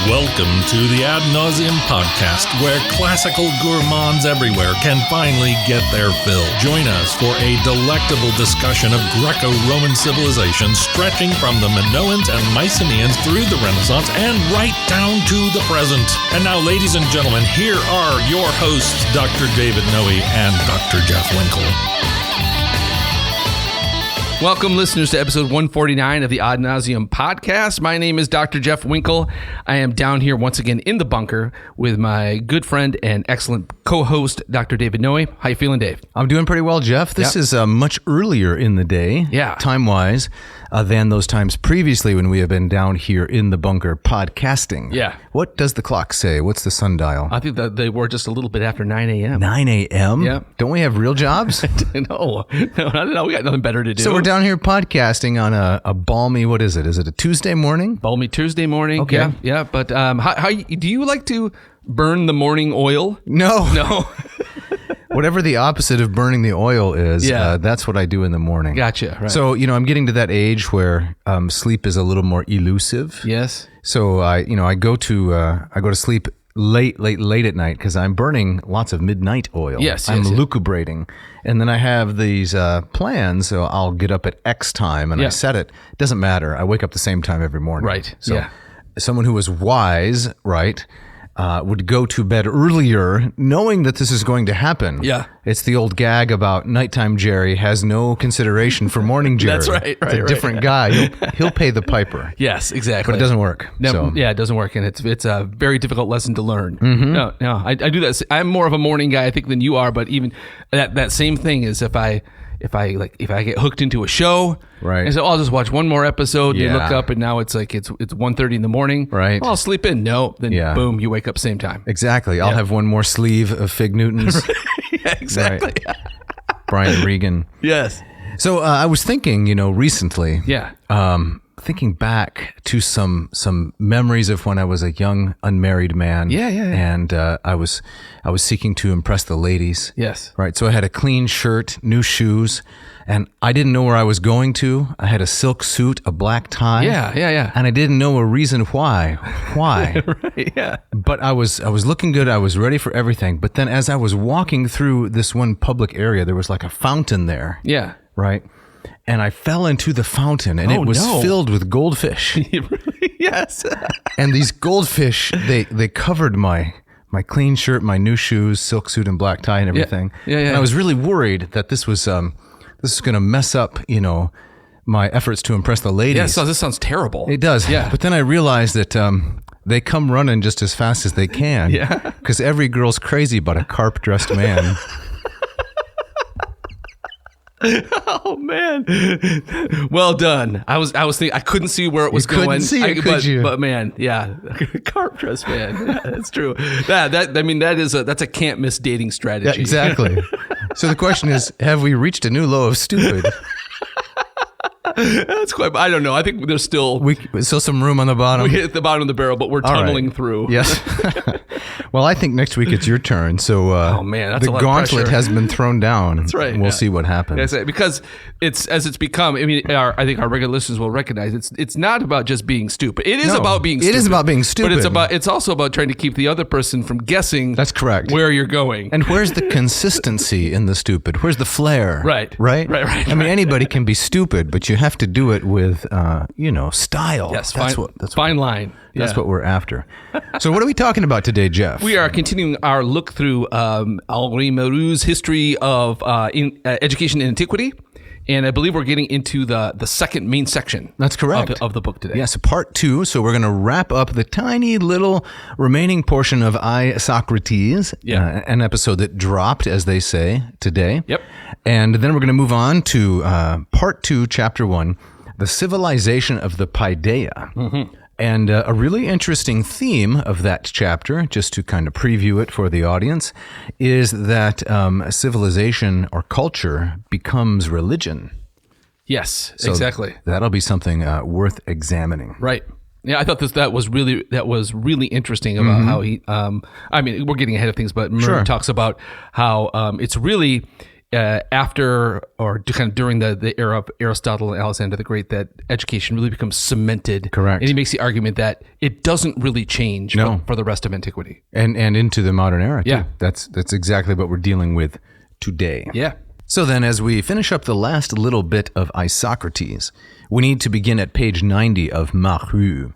Welcome to the Ad Nauseam podcast, where classical gourmands everywhere can finally get their fill. Join us for a delectable discussion of Greco-Roman civilization stretching from the Minoans and Mycenaeans through the Renaissance and right down to the present. And now, ladies and gentlemen, here are your hosts, Dr. David Noe and Dr. Jeff Winkle. Welcome, listeners, to episode 149 of the Ad Nauseam podcast. My name is Dr. Jeff Winkle. I am down here once again in the bunker with my good friend and excellent co-host, Dr. David Noe. How you feeling, Dave? I'm doing pretty well, Jeff. This is much earlier in the day, time-wise, than those times previously when we have been down here in the bunker podcasting. Yeah. What does the clock say? What's the sundial? I think that they were just a little bit after 9 a.m. 9 a.m.? Yeah. Don't we have real jobs? No, I don't know. We got nothing better to do. So we're down here podcasting on a balmy, what is it? Is it a Tuesday morning? Balmy Tuesday morning. Okay. Yeah. But how do you like to burn the morning oil? No. Whatever the opposite of burning the oil is, that's what I do in the morning. Gotcha. Right. So, I'm getting to that age where sleep is a little more elusive. Yes. So I go to sleep late at night because I'm burning lots of midnight oil. Yes. I'm lucubrating. And then I have these plans. So I'll get up at X time and I set it. It doesn't matter. I wake up the same time every morning. Right. So someone who was wise, right, would go to bed earlier knowing that this is going to happen. Yeah. It's the old gag about nighttime Jerry has no consideration for morning Jerry. That's right. It's a different guy. He'll pay the piper. Yes, exactly. But it doesn't work. Yeah, it doesn't work, and it's a very difficult lesson to learn. Mm-hmm. No, I do that. I'm more of a morning guy, I think, than you are. But even that same thing is if I get hooked into a show, right? And so I'll just watch one more episode. And you look up, and now it's 1:30 in the morning. Right. Well, I'll sleep in. No, then boom, you wake up same time. Exactly. I'll have one more sleeve of Fig Newtons. Yeah, exactly. Right. Brian Regan. Yes. So I was thinking, recently. Yeah. Thinking back to some memories of when I was a young unmarried man. Yeah. And I was seeking to impress the ladies. Yes. Right. So I had a clean shirt, new shoes, and I didn't know where I was going to. I had a silk suit, a black tie. Yeah. And I didn't know a reason why. Why? Right. Yeah. But I was looking good. I was ready for everything. But then as I was walking through this one public area, there was like a fountain there. Yeah. Right. And I fell into the fountain, and it was filled with goldfish. Yes. And these goldfish, they covered my clean shirt, my new shoes, silk suit, and black tie, and everything. Yeah. And I was really worried that this was going to mess up, my efforts to impress the ladies. Yeah. So this sounds terrible. It does. Yeah. But then I realized that they come running just as fast as they can. Yeah. Because every girl's crazy about a carp-dressed man. Oh man! Well done. I was thinking I couldn't see where it was going. Couldn't see it, could you? But man, yeah, carp dress man. Yeah, that's true. That's a can't miss dating strategy. Yeah, exactly. So the question is, have we reached a new low of stupid? That's quite. I don't know. I think there's still some room on the bottom. We hit the bottom of the barrel, but we're tunneling through. Yes. Well, I think next week it's your turn. So, oh man, that's the a lot gauntlet of pressure. has been thrown down. That's right. We'll see what happens. Yeah, because it's become. I mean, I think our regular listeners will recognize it's not about just being stupid. It is about being stupid. It is about being stupid. But it's also about trying to keep the other person from guessing. That's correct. Where you're going. And where's the consistency in the stupid? Where's the flair? Right. I mean, anybody can be stupid, but you have to do it with style. Yes. That's fine line. That's what we're after. So what are we talking about today, Jeff? We are continuing our look through Henri Marrou's history of education in Antiquity. And I believe we're getting into the second main section. That's correct. Of the book today. Yes, part 2. So we're going to wrap up the tiny little remaining portion of Isocrates, an episode that dropped, as they say, today. Yep. And then we're going to move on to part 2, chapter 1, the civilization of the Paideia. Mm-hmm. And a really interesting theme of that chapter, just to kind of preview it for the audience, is that civilization or culture becomes religion. Yes, So exactly. That'll be something worth examining. Right. Yeah, I thought that was really interesting about how he. I mean, we're getting ahead of things, but Marrou talks about how it's really after or kind of during the era of Aristotle and Alexander the Great that education really becomes cemented. Correct. And he makes the argument that it doesn't really change for the rest of antiquity. And into the modern era, too. Yeah. That's exactly what we're dealing with today. Yeah. So then, as we finish up the last little bit of Isocrates, we need to begin at page 90 of Marrou.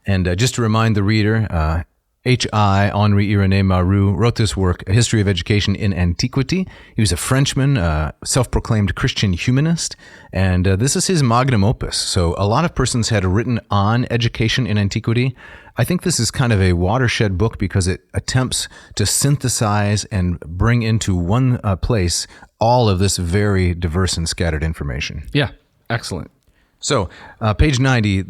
And just to remind the reader, H.I. Henri-Irénée Marrou wrote this work, A History of Education in Antiquity. He was a Frenchman, self-proclaimed Christian humanist, and this is his magnum opus. So a lot of persons had written on education in antiquity. I think this is kind of a watershed book because it attempts to synthesize and bring into one place all of this very diverse and scattered information. Yeah. Excellent. So, page 90,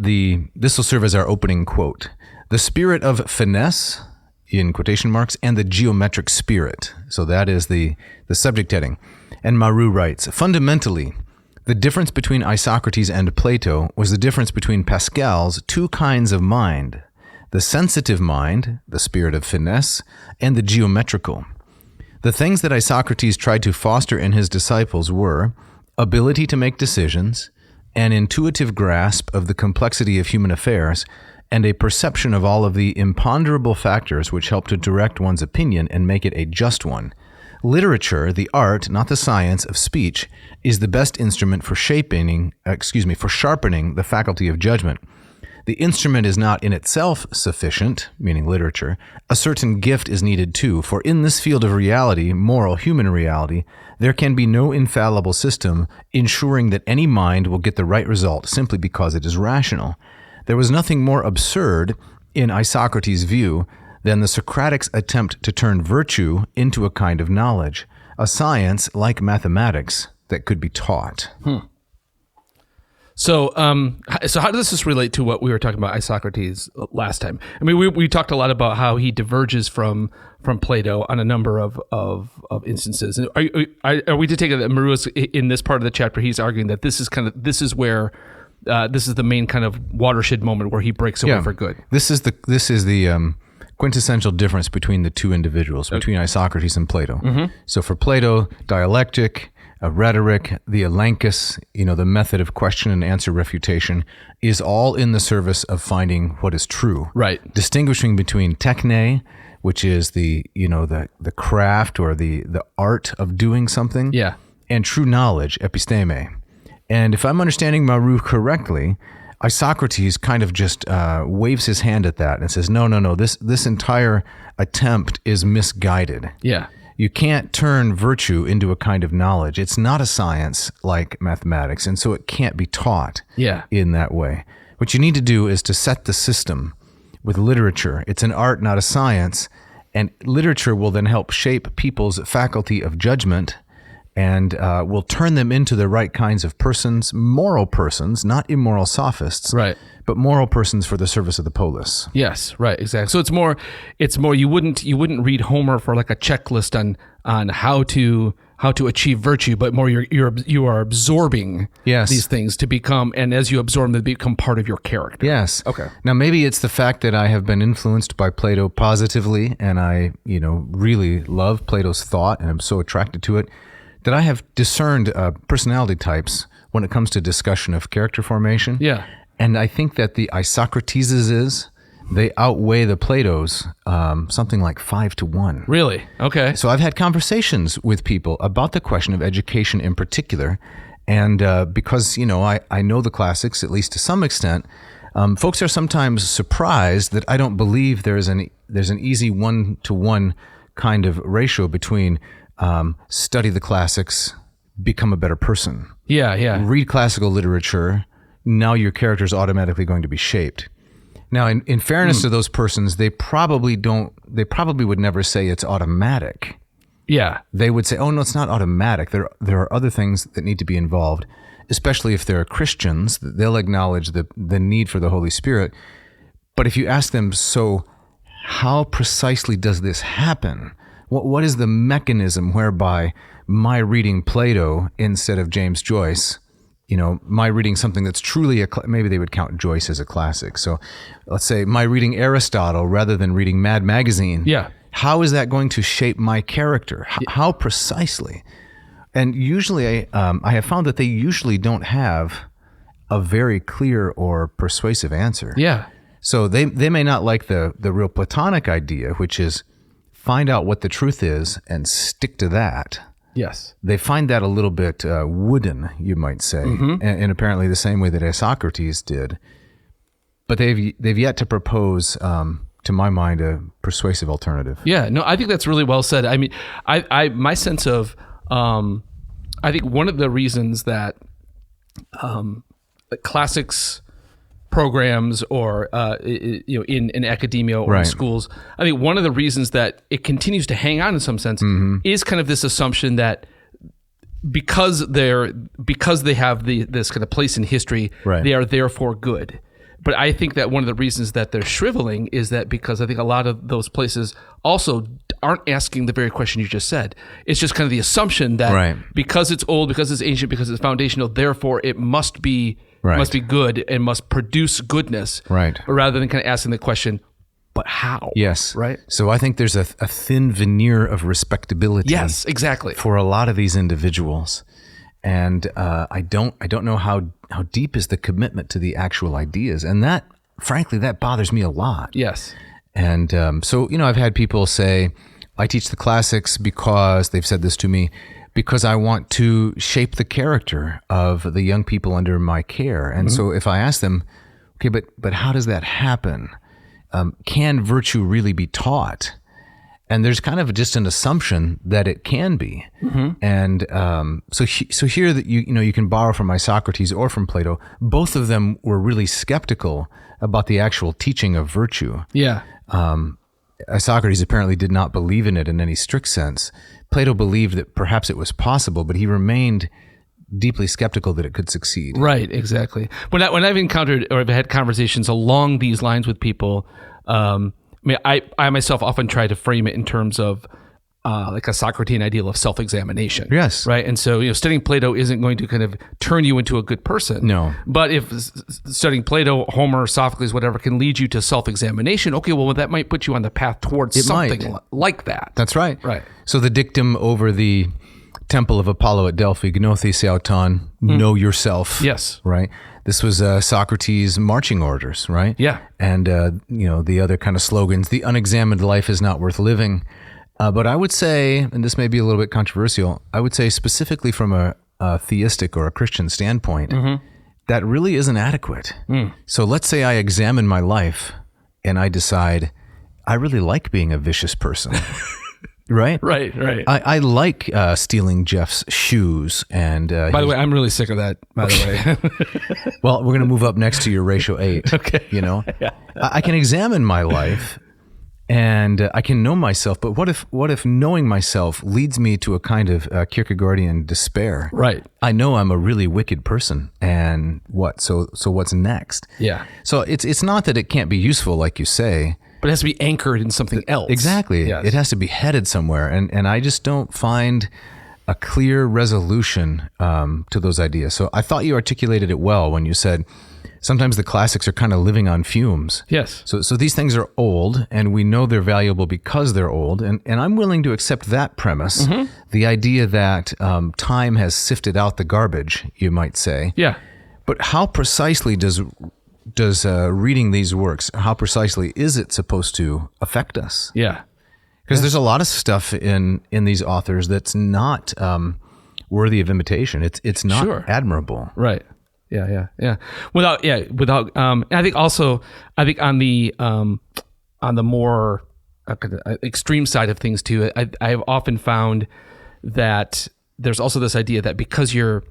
this will serve as our opening quote. The spirit of finesse, in quotation marks, and the geometric spirit. So that is the subject heading. And Marrou writes, fundamentally, the difference between Isocrates and Plato was the difference between Pascal's two kinds of mind, the sensitive mind, the spirit of finesse, and the geometrical. The things that Isocrates tried to foster in his disciples were ability to make decisions, an intuitive grasp of the complexity of human affairs, and a perception of all of the imponderable factors which help to direct one's opinion and make it a just one. Literature, the art, not the science, of speech, is the best instrument for sharpening the faculty of judgment. The instrument is not in itself sufficient, meaning literature. A certain gift is needed too, for in this field of reality, moral human reality, there can be no infallible system ensuring that any mind will get the right result simply because it is rational. There was nothing more absurd, in Isocrates' view, than the Socratics' attempt to turn virtue into a kind of knowledge, a science, like mathematics, that could be taught. So how does this relate to what we were talking about Isocrates last time? I mean, we talked a lot about how he diverges from Plato on a number of instances. Are we to take it that Marrou is, in this part of the chapter, he's arguing that this is where this is the main kind of watershed moment where he breaks away for good. This is the quintessential difference between the two individuals, between Isocrates and Plato. Mm-hmm. So for Plato, dialectic, rhetoric, the elenchus, the method of question and answer refutation, is all in the service of finding what is true. Right. Distinguishing between techne, which is the craft or the art of doing something, and true knowledge, episteme. And if I'm understanding Marrou correctly, Isocrates kind of just waves his hand at that and says, no, this entire attempt is misguided. Yeah. You can't turn virtue into a kind of knowledge. It's not a science like mathematics, and so it can't be taught in that way. What you need to do is to set the system with literature. It's an art, not a science, and literature will then help shape people's faculty of judgment and will turn them into the right kinds of persons, moral persons, not immoral sophists, right, but moral persons for the service of the polis. Yes, right, exactly. So it's more you wouldn't read Homer for like a checklist on how to achieve virtue, but more you are absorbing these things to become, and as you absorb them, they become part of your character. Yes. Okay. Now maybe it's the fact that I have been influenced by Plato positively, and I really love Plato's thought, and I'm so attracted to it, that I have discerned personality types when it comes to discussion of character formation. Yeah. And I think that the Isocrateses, they outweigh the Platos something like 5-1. Really? Okay. So I've had conversations with people about the question of education in particular. And because, I know the classics, at least to some extent, folks are sometimes surprised that I don't believe there's an easy 1-to-1 kind of ratio between study the classics, become a better person. Yeah. Read classical literature. Now your character is automatically going to be shaped. Now, in fairness to those persons, they probably would never say it's automatic. Yeah. They would say, oh, no, it's not automatic. There are other things that need to be involved, especially if they're Christians. They'll acknowledge the need for the Holy Spirit. But if you ask them, so how precisely does this happen? What is the mechanism whereby my reading Plato instead of James Joyce, my reading something that's truly maybe they would count Joyce as a classic. So let's say my reading Aristotle rather than reading Mad Magazine. Yeah. How is that going to shape my character? How precisely? And usually, I have found that they usually don't have a very clear or persuasive answer. Yeah. So they may not like the real Platonic idea, which is find out what the truth is and stick to that. Yes. They find that a little bit wooden, you might say, and apparently the same way that Isocrates did. But they've yet to propose, to my mind, a persuasive alternative. Yeah. No, I think that's really well said. I mean, my sense of, I think one of the reasons that classics programs or in academia or in schools, I think one of the reasons that it continues to hang on in some sense is kind of this assumption that because they have this kind of place in history, they are therefore good. But I think that one of the reasons that they're shriveling is that because I think a lot of those places also aren't asking the very question you just said. It's just kind of the assumption that because it's old, because it's ancient, because it's foundational, therefore it must be good and must produce goodness. Right. Rather than kind of asking the question, but how? Yes. Right. So I think there's a thin veneer of respectability. Yes, exactly. For a lot of these individuals. And I don't know how deep is the commitment to the actual ideas, and that, frankly, that bothers me a lot. Yes. And so I've had people say, I teach the classics because they've said this to me, because I want to shape the character of the young people under my care. And so if I ask them, okay, but how does that happen? Can virtue really be taught? And there's kind of just an assumption that it can be, and so here that you can borrow from Isocrates or from Plato. Both of them were really skeptical about the actual teaching of virtue. Yeah. Isocrates apparently did not believe in it in any strict sense. Plato believed that perhaps it was possible, but he remained deeply skeptical that it could succeed. Right. Exactly. When I've encountered or I've had conversations along these lines with people. I mean, I myself often try to frame it in terms of like a Socratean ideal of self-examination. Yes. Right. And so, studying Plato isn't going to kind of turn you into a good person. No. But if studying Plato, Homer, Sophocles, whatever, can lead you to self-examination, okay, well, that might put you on the path towards something like that. That's right. Right. So the dictum over the temple of Apollo at Delphi, gnothe auton, know yourself. Yes. Right. This was Socrates' marching orders, right? Yeah. And, the other kind of slogans, the unexamined life is not worth living. But I would say, and this may be a little bit controversial, I would say specifically from a theistic or a Christian standpoint, that really isn't adequate. So let's say I examine my life and I decide I really like being a vicious person. Right? Right. I like stealing Jeff's shoes. And by the way, I'm really sick of that, by the way. Well, we're going to move up next to your ratio 8. Okay. Yeah. I can examine my life and I can know myself, but what if knowing myself leads me to a kind of Kierkegaardian despair? Right. I know I'm a really wicked person, and what? So what's next? Yeah. So it's not that it can't be useful, like you say, but it has to be anchored in something else. Exactly. Yes. It has to be headed somewhere. And I just don't find a clear resolution to those ideas. So I thought you articulated it well when you said sometimes the classics are kind of living on fumes. Yes. So these things are old, and we know they're valuable because they're old. And I'm willing to accept that premise, the idea that time has sifted out the garbage, you might say. Yeah. But how precisely does reading these works, how precisely is it supposed to affect us? Yeah. Because there's a lot of stuff in these authors that's not worthy of imitation. It's not admirable. Right. Yeah. Without. I think on the more extreme side of things too, I have often found that there's also this idea that because you're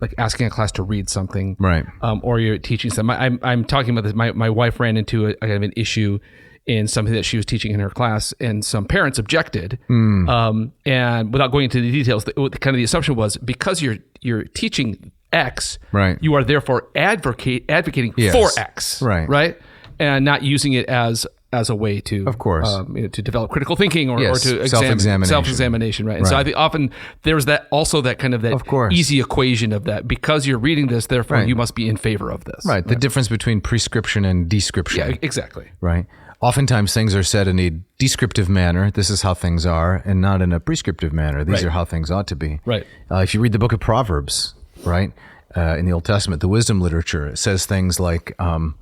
like asking a class to read something, right? Or you're teaching something. I'm talking about this. My wife ran into a kind of an issue in something that she was teaching in her class, and some parents objected. And without going into the details, kind of the assumption was because you're teaching X, right? You are therefore advocating for X, right? And not using it as a way to, of course, to develop critical thinking or to self-examination, right? And so I think often there's that kind of easy equation of that because you're reading this, therefore you must be in favor of this. Right. The difference between prescription and description. Yeah, exactly. Right. Oftentimes things are said in a descriptive manner. This is how things are, and not in a prescriptive manner. These are how things ought to be. Right. If you read the book of Proverbs, right, in the Old Testament, the wisdom literature, it says things like, I'm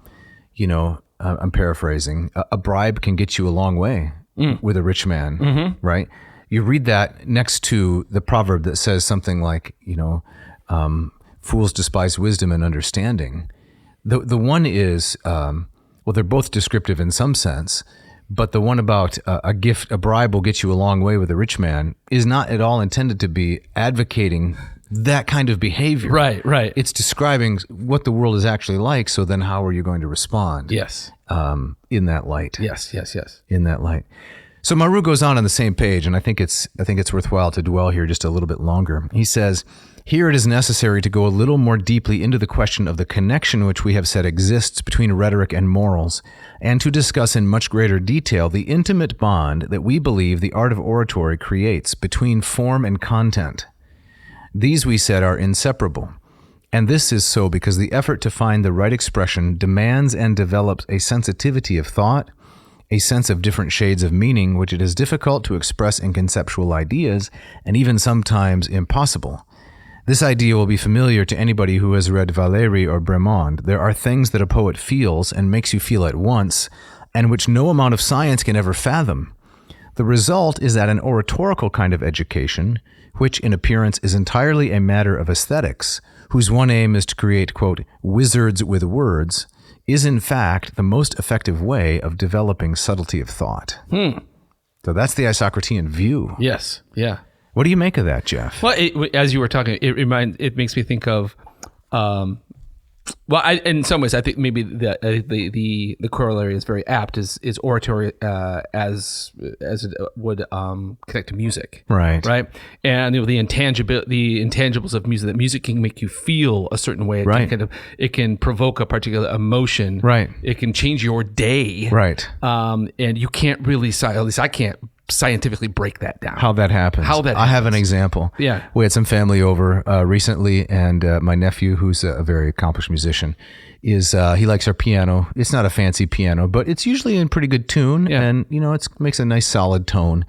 paraphrasing, a bribe can get you a long way with a rich man, right? You read that next to the proverb that says something like, fools despise wisdom and understanding. The one is, they're both descriptive in some sense, but the one about a bribe will get you a long way with a rich man is not at all intended to be advocating that kind of behavior. Right. It's describing what the world is actually like. So then how are you going to respond? Yes. In that light. Yes. In that light. So Marrou goes on the same page, and I think it's worthwhile to dwell here just a little bit longer. He says, here it is necessary to go a little more deeply into the question of the connection which we have said exists between rhetoric and morals, and to discuss in much greater detail the intimate bond that we believe the art of oratory creates between form and content. These, we said, are inseparable. And this is so because the effort to find the right expression demands and develops a sensitivity of thought, a sense of different shades of meaning, which it is difficult to express in conceptual ideas, and even sometimes impossible. This idea will be familiar to anybody who has read Valéry or Bremond. There are things that a poet feels and makes you feel at once, and which no amount of science can ever fathom. The result is that an oratorical kind of education, which in appearance is entirely a matter of aesthetics, whose one aim is to create, quote, wizards with words, is in fact the most effective way of developing subtlety of thought. So that's the Isocratean view. Yes. Yeah. What do you make of that, Jeff? Well, as you were talking, it makes me think of, in some ways, I think maybe the corollary is very apt. Is oratory as it would connect to music, right? And the intangibles of music. That music can make you feel a certain way. It can provoke a particular emotion. Right. It can change your day. Right. And you can't really, at least I can't scientifically break that down. How that happens. I have an example. Yeah. We had some family over recently, and my nephew, who's a very accomplished musician, he likes our piano. It's not a fancy piano, but it's usually in pretty good tune, and it makes a nice solid tone.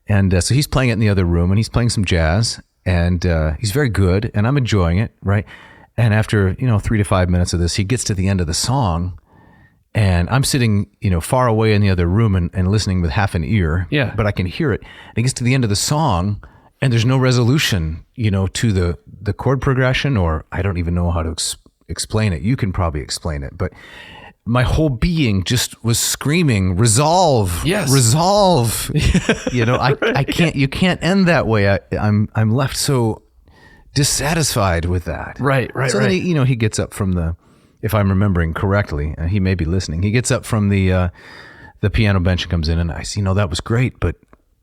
And so he's playing it in the other room, and he's playing some jazz, and he's very good, and I'm enjoying it, right? And after 3 to 5 minutes of this, he gets to the end of the song. And I'm sitting, far away in the other room and listening with half an ear. Yeah. But I can hear it. And it gets to the end of the song, and there's no resolution, to the chord progression, or I don't even know how to explain it. You can probably explain it. But my whole being just was screaming, resolve. Yes. Resolve. I can't. You can't end that way. I'm left so dissatisfied with that. Right. So then he gets up from the. If I'm remembering correctly, he may be listening. He gets up from the piano bench and comes in, and I say, that was great, but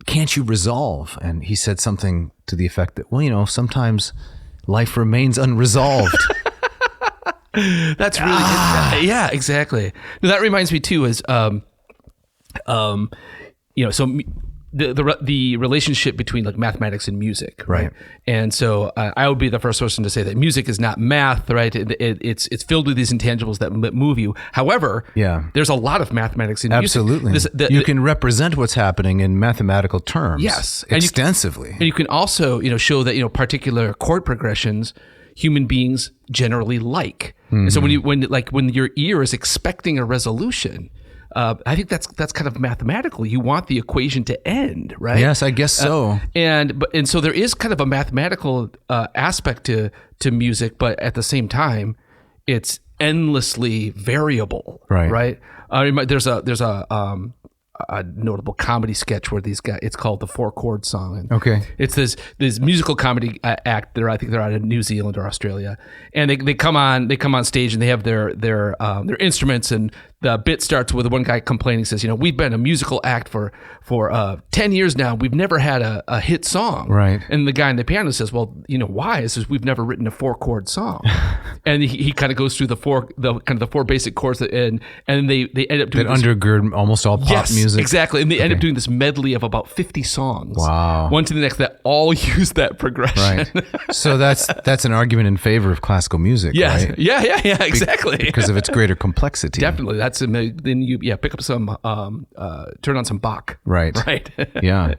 can't you resolve? And he said something to the effect that, sometimes life remains unresolved. That's really good. Yeah, exactly. Now, that reminds me too is, the relationship between like mathematics and music, right? And so I would be the first person to say that music is not math, right? It's filled with these intangibles that move you. However, there's a lot of mathematics in music. Absolutely. You can represent what's happening in mathematical terms. Yes, extensively. And you can also show that particular chord progressions human beings generally like. Mm-hmm. And so when your ear is expecting a resolution. I think that's kind of mathematical. You want the equation to end, right? Yes, I guess so. And so there is kind of a mathematical aspect to music, but at the same time, it's endlessly variable, right? There's a notable comedy sketch where these guys, it's called the 4-Chord Song. And it's this musical comedy act. I think they're out of New Zealand or Australia, and they come on stage and they have their instruments, and the bit starts with one guy complaining, says, we've been a musical act for 10 years now. We've never had a hit song. Right. And the guy on the piano says, well, why? He says, we've never written a 4-chord song. And he kind of goes through the four basic chords and they end up doing that undergird almost all pop music. Exactly. And they end up doing this medley of about 50 songs. Wow. One to the next that all use that progression. Right. So that's an argument in favor of classical music, right? Yeah, exactly. Because of its greater complexity. Definitely. that's then you pick up some turn on some Bach. Right. Right. Yeah.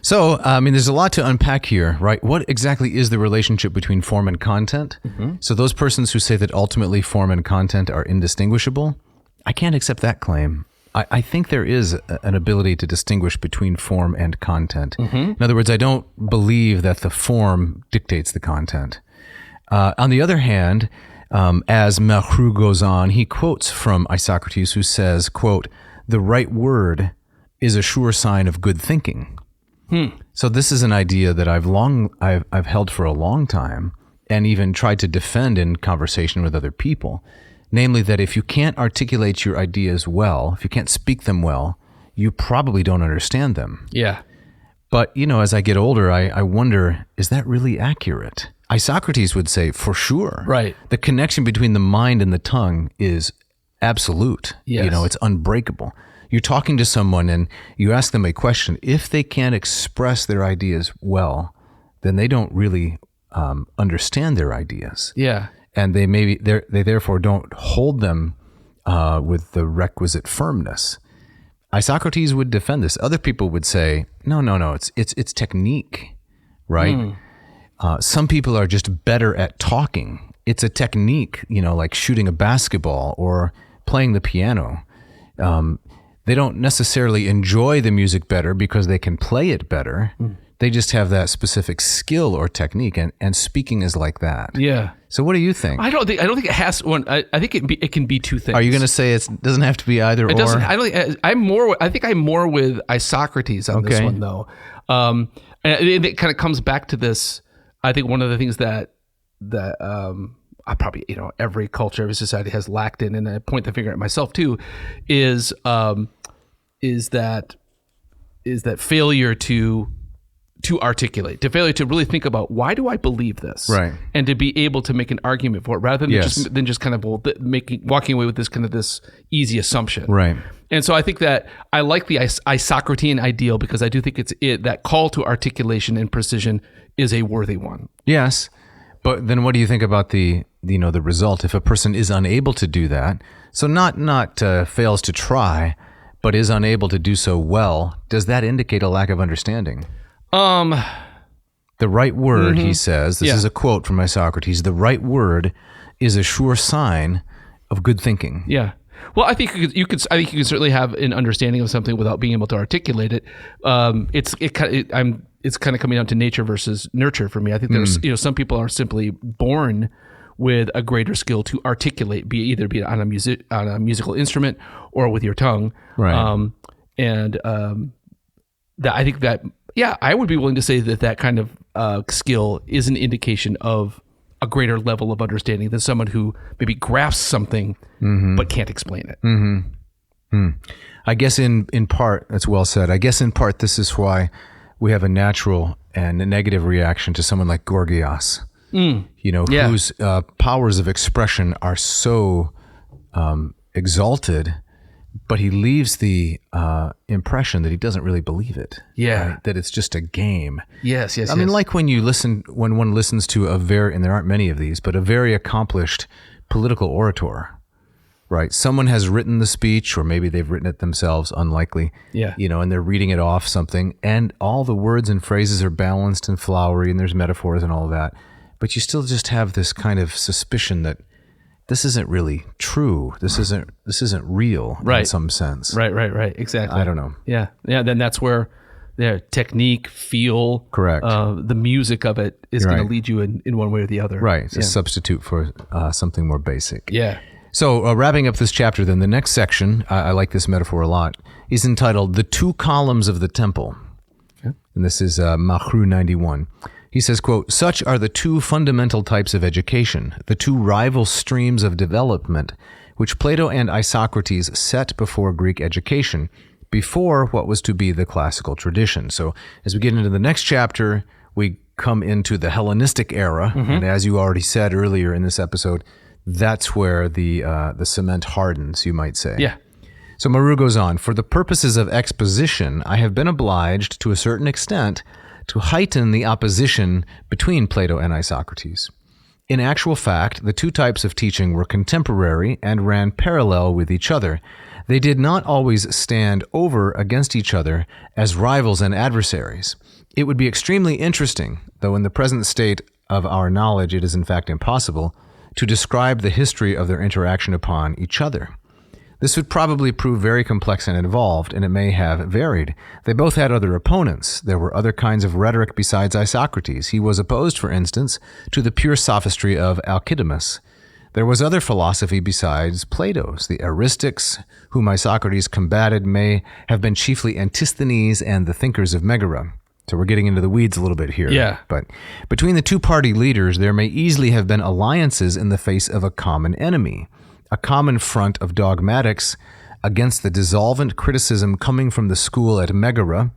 So, I mean, there's a lot to unpack here, right? What exactly is the relationship between form and content? So those persons who say that ultimately form and content are indistinguishable, I can't accept that claim. I think there is an ability to distinguish between form and content. In other words, I don't believe that the form dictates the content. On the other hand, as Marrou goes on, he quotes from Isocrates, who says, quote, "The right word is a sure sign of good thinking." So this is an idea that I've held for a long time and even tried to defend in conversation with other people. Namely, that if you can't articulate your ideas well, if you can't speak them well, you probably don't understand them. Yeah. But, as I get older, I wonder, is that really accurate? Isocrates would say, for sure. Right. The connection between the mind and the tongue is absolute. Yes. It's unbreakable. You're talking to someone and you ask them a question. If they can't express their ideas well, then they don't really understand their ideas. Yeah. And they therefore don't hold them with the requisite firmness. Isocrates would defend this. Other people would say, no, it's technique, right? Some people are just better at talking. It's a technique, like shooting a basketball or playing the piano. They don't necessarily enjoy the music better because they can play it better. They just have that specific skill or technique, and speaking is like that. Yeah. So what do you think? I don't think it has one. I think it can be two things. Are you going to say it doesn't have to be either It or? doesn't. I think I'm more with Isocrates on this one though. And it kind of comes back to this. I think one of the things that I probably every culture, every society has lacked in, and I point the finger at myself too, is that failure to articulate, to failure to really think about, why do I believe this, right? And to be able to make an argument for it, rather than just kind of walking away with this easy assumption, right? And so I think that I like the Isocratean ideal, because I do think that call to articulation and precision is a worthy one. Yes, but then what do you think about the result if a person is unable to do that? So not fails to try, but is unable to do so well. Does that indicate a lack of understanding? The right word, he says, this is a quote from Isocrates, the right word is a sure sign of good thinking. Yeah. Well, I think you could certainly have an understanding of something without being able to articulate it. It's kind of coming down to nature versus nurture for me. I think there's some people are simply born with a greater skill to articulate, be it on a musical instrument or with your tongue. Right. That I think that, I would be willing to say that kind of skill is an indication of a greater level of understanding than someone who maybe grasps something but can't explain it. I guess in part, that's well said. I guess in part this is why we have a natural and a negative reaction to someone like Gorgias, whose powers of expression are so exalted, but he leaves the impression that he doesn't really believe it. Yeah. Right? That it's just a game. Yes. I mean, like when one listens to and there aren't many of these, but a very accomplished political orator, right? Someone has written the speech, or maybe they've written it themselves, unlikely. Yeah. And they're reading it off something, and all the words and phrases are balanced and flowery, and there's metaphors and all of that. But you still just have this kind of suspicion that this isn't really true. This isn't real in some sense. Right. Exactly. I don't know. Yeah. Then that's where their technique, feel, correct. The music of it is going to lead you in one way or the other. Right. It's a substitute for something more basic. Yeah. So wrapping up this chapter, then the next section, I like this metaphor a lot, is entitled "The Two Columns of the Temple," and this is Marrou 91. He says, quote, "Such are the two fundamental types of education, the two rival streams of development, which Plato and Isocrates set before Greek education, before what was to be the classical tradition." So as we get into the next chapter, we come into the Hellenistic era, and as you already said earlier in this episode, that's where the cement hardens, you might say. Yeah. So Marrou goes on, "For the purposes of exposition, I have been obliged, to a certain extent, to heighten the opposition between Plato and Isocrates. In actual fact, the two types of teaching were contemporary and ran parallel with each other. They did not always stand over against each other as rivals and adversaries. It would be extremely interesting, though in the present state of our knowledge it is in fact impossible, to describe the history of their interaction upon each other. This would probably prove very complex and involved, and it may have varied. They both had other opponents. There were other kinds of rhetoric besides Isocrates. He was opposed, for instance, to the pure sophistry of Alcidamas. There was other philosophy besides Plato's. The eristics, whom Isocrates combated, may have been chiefly Antisthenes and the thinkers of Megara. So we're getting into the weeds a little bit here. Yeah. But between the two party leaders, there may easily have been alliances in the face of a common enemy, a common front of dogmatics against the dissolvent criticism coming from the school at Megara,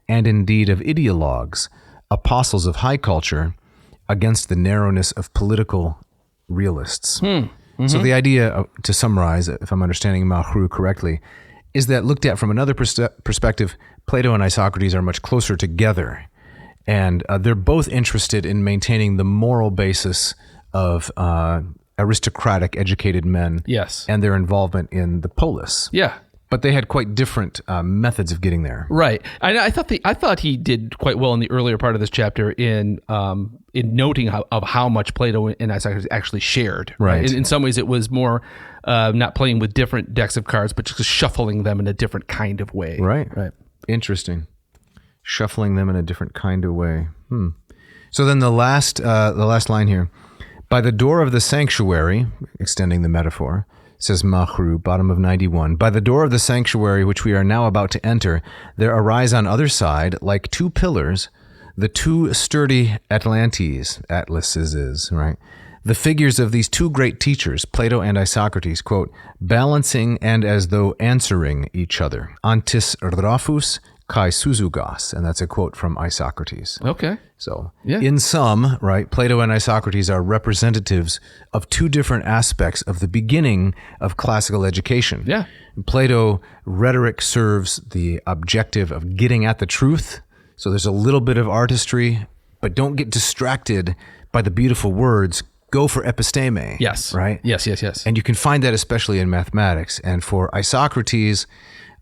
and indeed of ideologues, apostles of high culture, against the narrowness of political realists. So the idea, to summarize, if I'm understanding Marrou correctly, is that looked at from another perspective, Plato and Isocrates are much closer together, and they're both interested in maintaining the moral basis of aristocratic, educated men, Yes. and their involvement in the polis. Yeah. But they had quite different methods of getting there. Right. I thought he did quite well in the earlier part of this chapter in noting how much Plato and Isocrates actually shared. Right. In some ways, it was more not playing with different decks of cards, but just shuffling them in a different kind of way. Right. Right. Interesting. Shuffling them in a different kind of way. So then the last line here. By the door of the sanctuary, extending the metaphor, says Marrou, bottom of 91, by the door of the sanctuary which we are now about to enter, there arise on other side, like two pillars, the two sturdy Atlases, right? The figures of these two great teachers, Plato and Isocrates, quote, balancing and as though answering each other. Antis Rafus kai Suzugas, and that's a quote from Isocrates. Okay. So, Yeah. in sum, right, Plato and Isocrates are representatives of two different aspects of the beginning of classical education. Yeah. Plato, rhetoric serves the objective of getting at the truth. So there's a little bit of artistry, but don't get distracted by the beautiful words. Go for episteme. Yes. Right? Yes. And you can find that especially in mathematics. And for Isocrates,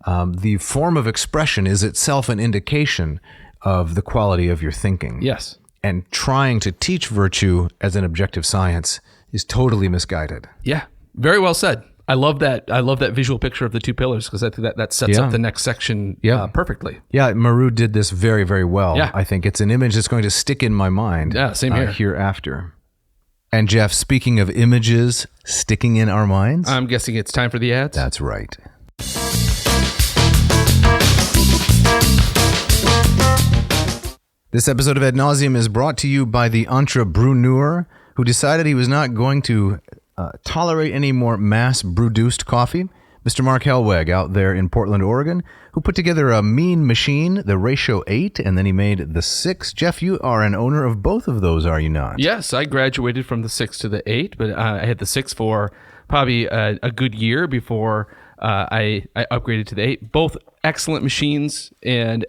the form of expression is itself an indication of the quality of your thinking. Yes. And trying to teach virtue as an objective science is totally misguided. Yeah. Very well said. I love that visual picture of the two pillars, because I think that sets up the next section perfectly. Yeah, Marrou did this very, very well. Yeah. I think it's an image that's going to stick in my mind. Yeah, same here. Hereafter. And Jeff, speaking of images sticking in our minds, I'm guessing it's time for the ads. that's right. This episode of Ad Nauseam is brought to you by the entrepreneur who decided he was not going to tolerate any more mass-produced coffee. Mr. Mark Helweg out there in Portland, Oregon, who put together a mean machine, the Ratio 8, and then he made the 6. Jeff, you are an owner of both of those, are you not? Yes, I graduated from the 6 to the 8, but I had the 6 for probably a good year before I upgraded to the 8. Both excellent machines, and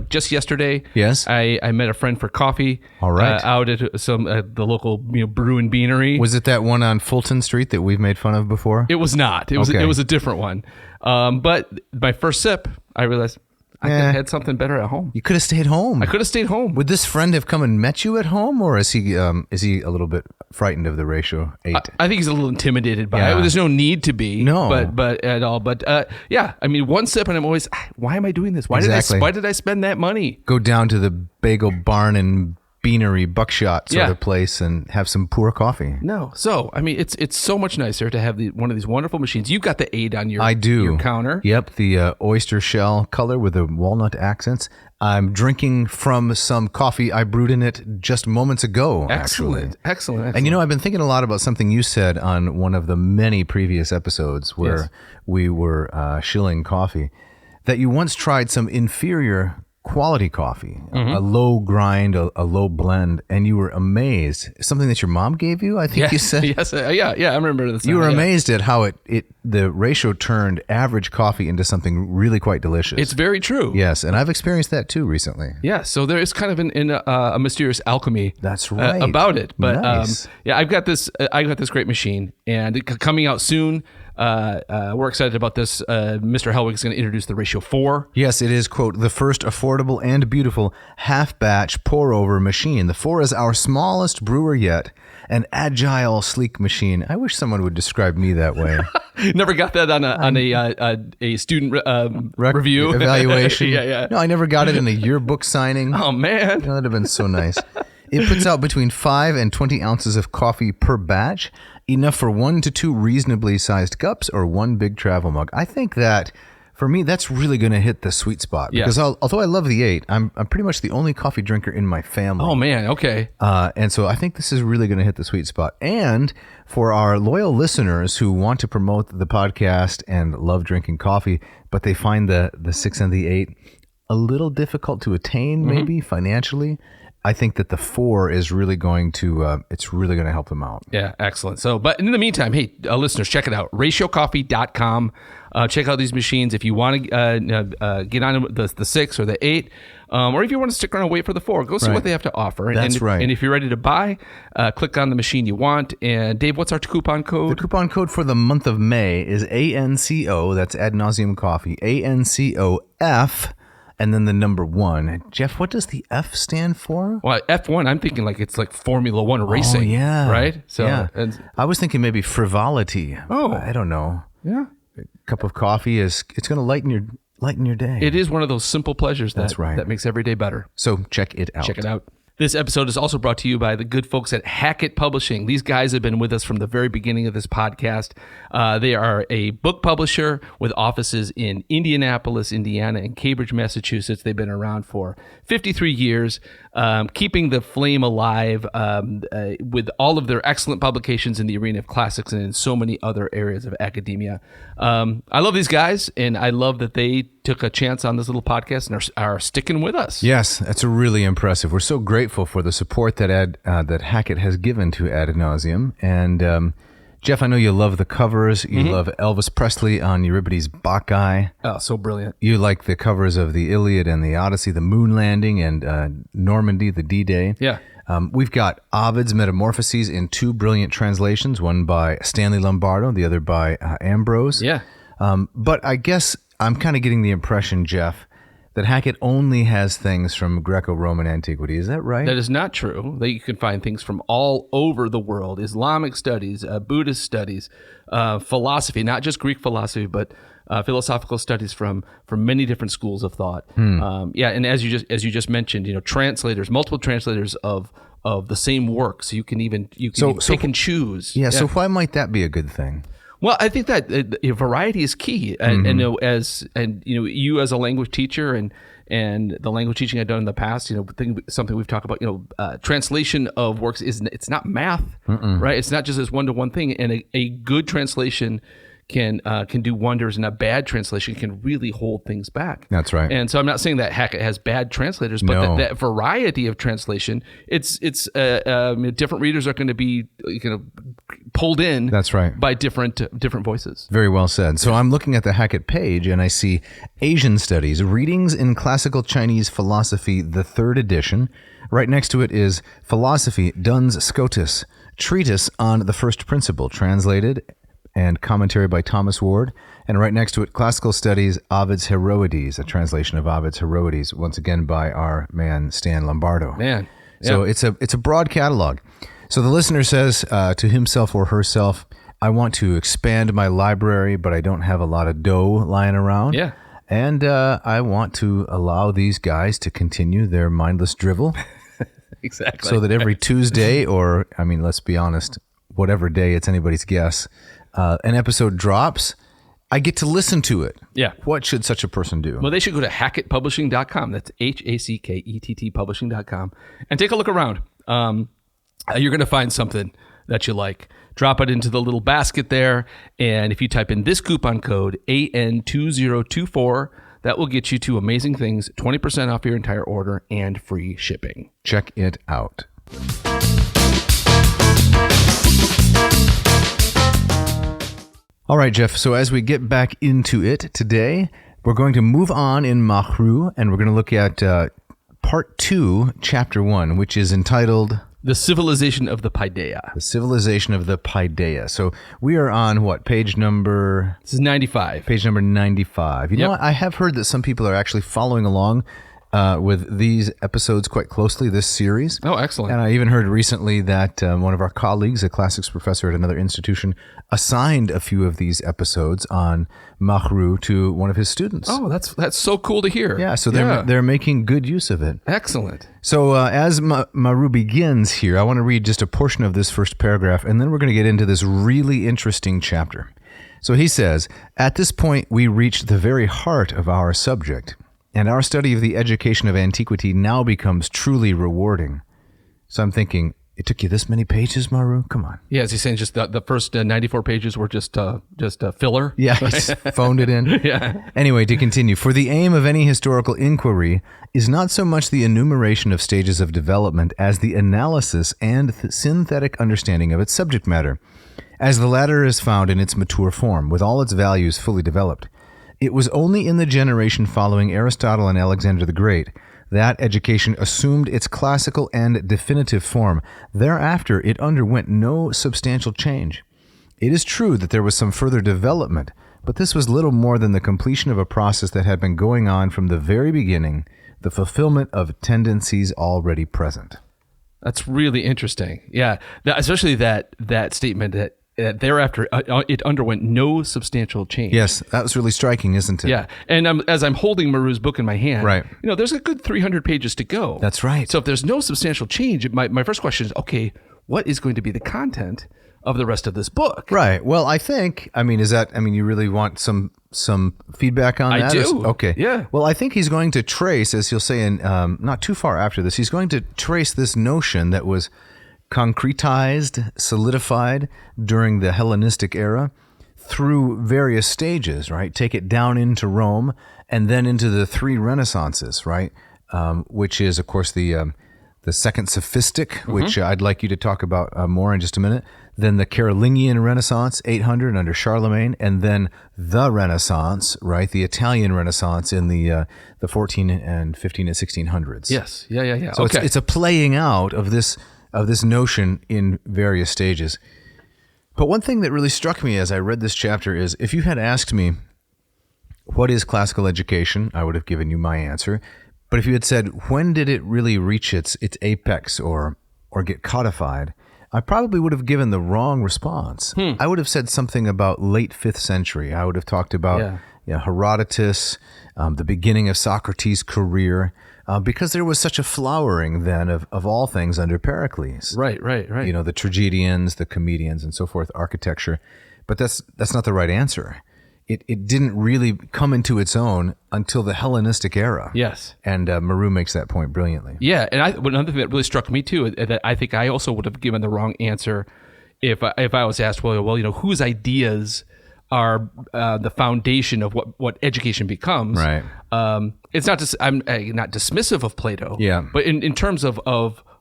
just yesterday, Yes. I met a friend for coffee. All right. Out at the local brew and beanery. Was it that one on Fulton Street that we've made fun of before? It was not. It was a different one. But my first sip, I realized I could have had something better at home. You could have stayed home. I could have stayed home. Would this friend have come and met you at home, or is he a little bit frightened of the Ratio 8? I think he's a little intimidated by it. There's no need to be. No. But at all. But yeah, I mean, one sip and I'm always, why am I doing this? Why did I spend that money? Go down to the bagel barn and beanery buckshot sort of place and have some poor coffee. No. So, I mean, it's so much nicer to have one of these wonderful machines. You've got the 8 on your counter. Yep, the oyster shell color with the walnut accents. I'm drinking from some coffee I brewed in it just moments ago, actually. Excellent. And I've been thinking a lot about something you said on one of the many previous episodes where we were shilling coffee, that you once tried some inferior quality coffee, a low grind, a low blend, and you were amazed. Something that your mom gave you, I think you said? Yes, yeah, I remember this. You were amazed at how the ratio turned average coffee into something really quite delicious. It's very true. Yes, and I've experienced that too recently. Yeah, so there is kind of a mysterious alchemy. That's right. About it. But nice. I got this great machine, and coming out soon. We're excited about this. Mr. Helwig is going to introduce the Ratio 4. Yes, it is, quote, the first affordable and beautiful half-batch pour-over machine. The 4 is our smallest brewer yet, an agile, sleek machine. I wish someone would describe me that way. Never got that on a student review. Evaluation. Yeah. No, I never got it in a yearbook signing. Oh, man. That would have been so nice. It puts out between 5 and 20 ounces of coffee per batch, enough for 1 to 2 reasonably sized cups or 1 big travel mug. I think that, for me, that's really going to hit the sweet spot. Because although I love the 8, I'm pretty much the only coffee drinker in my family. Oh, man. Okay. And so I think this is really going to hit the sweet spot. And for our loyal listeners who want to promote the podcast and love drinking coffee, but they find the 6 and the 8 a little difficult to attain, maybe financially, I think that the 4 is really going to, it's really going to help them out. Yeah, excellent. So, but in the meantime, hey, listeners, check it out. Ratiocoffee.com. Check out these machines. If you want to get on the 6 or the 8, or if you want to stick around and wait for the 4, go see what they have to offer. That's right. And if you're ready to buy, click on the machine you want. And Dave, what's our coupon code? The coupon code for the month of May is ANCO. That's Ad Nauseam Coffee. ANCOF. And then the number 1. Jeff, what does the F stand for? Well, F1, I'm thinking like it's like Formula 1 racing. Oh, yeah. Right? So, yeah. I was thinking maybe frivolity. Oh. I don't know. Yeah. A cup of coffee it's going to lighten your day. It is one of those simple pleasures that makes every day better. So check it out. Check it out. This episode is also brought to you by the good folks at Hackett Publishing. These guys have been with us from the very beginning of this podcast. They are a book publisher with offices in Indianapolis, Indiana, and Cambridge, Massachusetts. They've been around for 53 years, keeping the flame alive with all of their excellent publications in the arena of classics and in so many other areas of academia. I love these guys, and I love that they took a chance on this little podcast and are sticking with us. Yes, that's really impressive. We're so grateful for the support that that Hackett has given to Ad Nauseam. And Jeff, I know you love the covers. You love Elvis Presley on Euripides' Bacchae. Oh, so brilliant. You like the covers of the Iliad and the Odyssey, the moon landing, and Normandy, the D-Day. Yeah. We've got Ovid's Metamorphoses in 2 brilliant translations, one by Stanley Lombardo, the other by Ambrose. Yeah. But I guess I'm kind of getting the impression, Jeff, that Hackett only has things from Greco-Roman antiquity. Is that right? That is not true. That you can find things from all over the world: Islamic studies, Buddhist studies, philosophy, not just Greek philosophy, but philosophical studies from many different schools of thought. And as you just mentioned, translators, multiple translators of the same work, so you can pick and choose. Yeah. So why might that be a good thing? Well, I think that variety is key, and you as a language teacher and the language teaching I've done in the past, something we've talked about, translation of works it's not math, right? It's not just this one-to-one thing, and a good translation can do wonders, and a bad translation can really hold things back. That's right. And so I'm not saying that Hackett has bad translators, but that variety of translation, it's different readers are going to be pulled in. That's right. By different voices. Very well said. So I'm looking at the Hackett page and I see Asian Studies, Readings in Classical Chinese Philosophy, the 3rd edition. Right next to it is Philosophy, Duns Scotus, Treatise on the First Principle, translated, and commentary by Thomas Ward. And right next to it, Classical Studies, Ovid's Heroides, a translation of Ovid's Heroides, once again by our man Stan Lombardo. Man. Yeah. So it's a broad catalog. So the listener says to himself or herself, I want to expand my library, but I don't have a lot of dough lying around. Yeah. And I want to allow these guys to continue their mindless drivel. Exactly. So that every Tuesday, or, let's be honest, whatever day, it's anybody's guess, an episode drops, I get to listen to it. Yeah. What should such a person do? Well, they should go to hackettpublishing.com. That's HACKETT publishing.com and take a look around. You're going to find something that you like. Drop it into the little basket there. And if you type in this coupon code, AN2024, That will get you to amazing things, 20% off your entire order, and free shipping. Check it out. All right, Jeff. So as we get back into it today, we're going to move on in Marrou, and we're going to look at Part 2, Chapter 1, which is entitled... The Civilization of the Paideia. The Civilization of the Paideia. So we are on what, page number... This is 95. Page number 95. You know what? I have heard that some people are actually following along with these episodes quite closely, this series. Oh, excellent. And I even heard recently that one of our colleagues, a classics professor at another institution, assigned a few of these episodes on Marrou to one of his students. Oh, that's so cool to hear. Yeah, so they're making good use of it. Excellent. So as Marrou begins here, I want to read just a portion of this first paragraph, and then we're going to get into this really interesting chapter. So he says, "At this point, we reached the very heart of our subject, and our study of the education of antiquity now becomes truly rewarding." So I'm thinking, it took you this many pages, Marrou? Come on. Yeah, is he saying just the first 94 pages were just filler? Yeah, he's phoned it in. Yeah. Anyway, to continue, for the aim of any historical inquiry is not so much the enumeration of stages of development as the analysis and synthetic understanding of its subject matter, as the latter is found in its mature form, with all its values fully developed. It was only in the generation following Aristotle and Alexander the Great that education assumed its classical and definitive form. Thereafter, it underwent no substantial change. It is true that there was some further development, but this was little more than the completion of a process that had been going on from the very beginning, the fulfillment of tendencies already present. That's really interesting. Yeah, especially that statement that thereafter it underwent no substantial change. Yes, that was really striking, isn't it? Yeah, and as I'm holding Marrou's book in my hand, right, there's a good 300 pages to go. That's right. So if there's no substantial change, my first question is, okay, what is going to be the content of the rest of this book? Right. Well, you really want some feedback on that? I do. Okay. Yeah. Well, I think he's going to trace, as he'll say in not too far after this, he's going to trace this notion that was concretized, solidified during the Hellenistic era through various stages, right? Take it down into Rome and then into the three Renaissances, right? Which is, of course, the second sophistic, which I'd like you to talk about more in just a minute. Then the Carolingian Renaissance, 800 under Charlemagne, and then the Renaissance, right? The Italian Renaissance in the 14 and 15 and 1600s. Yes. Yeah. So it's a playing out of this notion in various stages. But one thing that really struck me as I read this chapter is, if you had asked me, what is classical education? I would have given you my answer. But if you had said, when did it really reach its apex or get codified? I probably would have given the wrong response. I would have said something about late 5th century. I would have talked about Herodotus, the beginning of Socrates' career, because there was such a flowering then of all things under Pericles. Right. The tragedians, the comedians, and so forth, architecture. But that's not the right answer. It didn't really come into its own until the Hellenistic era. Yes. And Marrou makes that point brilliantly. Yeah, and another thing that really struck me too, that I think I also would have given the wrong answer if I was asked, well, whose ideas are the foundation of what education becomes. Right. It's not I'm not dismissive of Plato. Yeah. But in terms of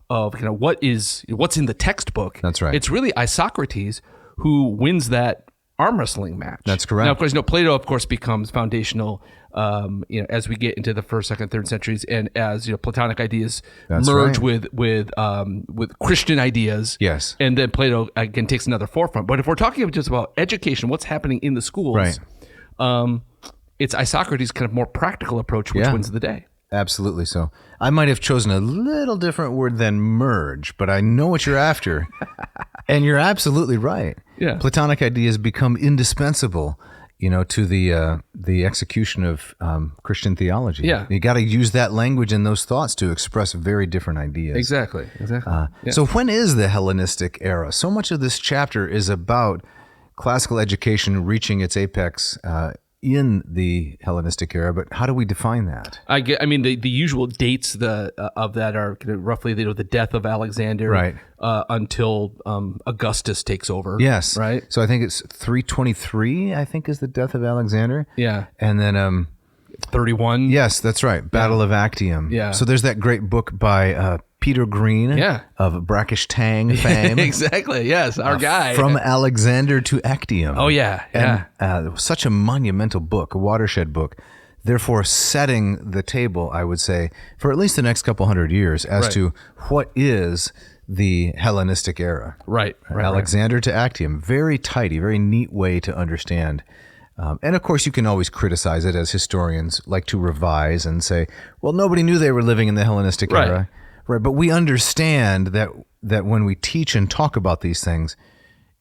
what's in the textbook. That's right. It's really Isocrates who wins that arm wrestling match. That's correct. Now, of course, Plato, of course, becomes foundational, as we get into the 1st, 2nd, 3rd centuries, and as Platonic ideas merge with Christian ideas. Yes. And then Plato again takes another forefront. But if we're talking just about education, what's happening in the schools, right. It's Isocrates' kind of more practical approach which wins the day. Absolutely. So I might have chosen a little different word than merge, but I know what you're after. And you're absolutely right. Yeah. Platonic ideas become indispensable, to the execution of Christian theology. Yeah. You got to use that language and those thoughts to express very different ideas. Exactly. So when is the Hellenistic era? So much of this chapter is about classical education reaching its apex in the Hellenistic era, but how do we define that? The usual dates of that are roughly the death of Alexander, right, until Augustus takes over. Yes, right. So I think it's 323. I think is the death of Alexander. Yeah, and then 31. Yes, that's right. Battle of Actium. Yeah. So there's that great book by Peter Green of Brackish Tang fame. Exactly. Yes, our guy. From Alexander to Actium. Oh, yeah. Yeah. And such a monumental book, a watershed book. Therefore, setting the table, I would say, for at least the next couple hundred years as to what is the Hellenistic era. Right. Alexander to Actium. Very tidy, very neat way to understand. And of course, you can always criticize it, as historians like to revise and say, well, nobody knew they were living in the Hellenistic era. Right. But we understand that when we teach and talk about these things,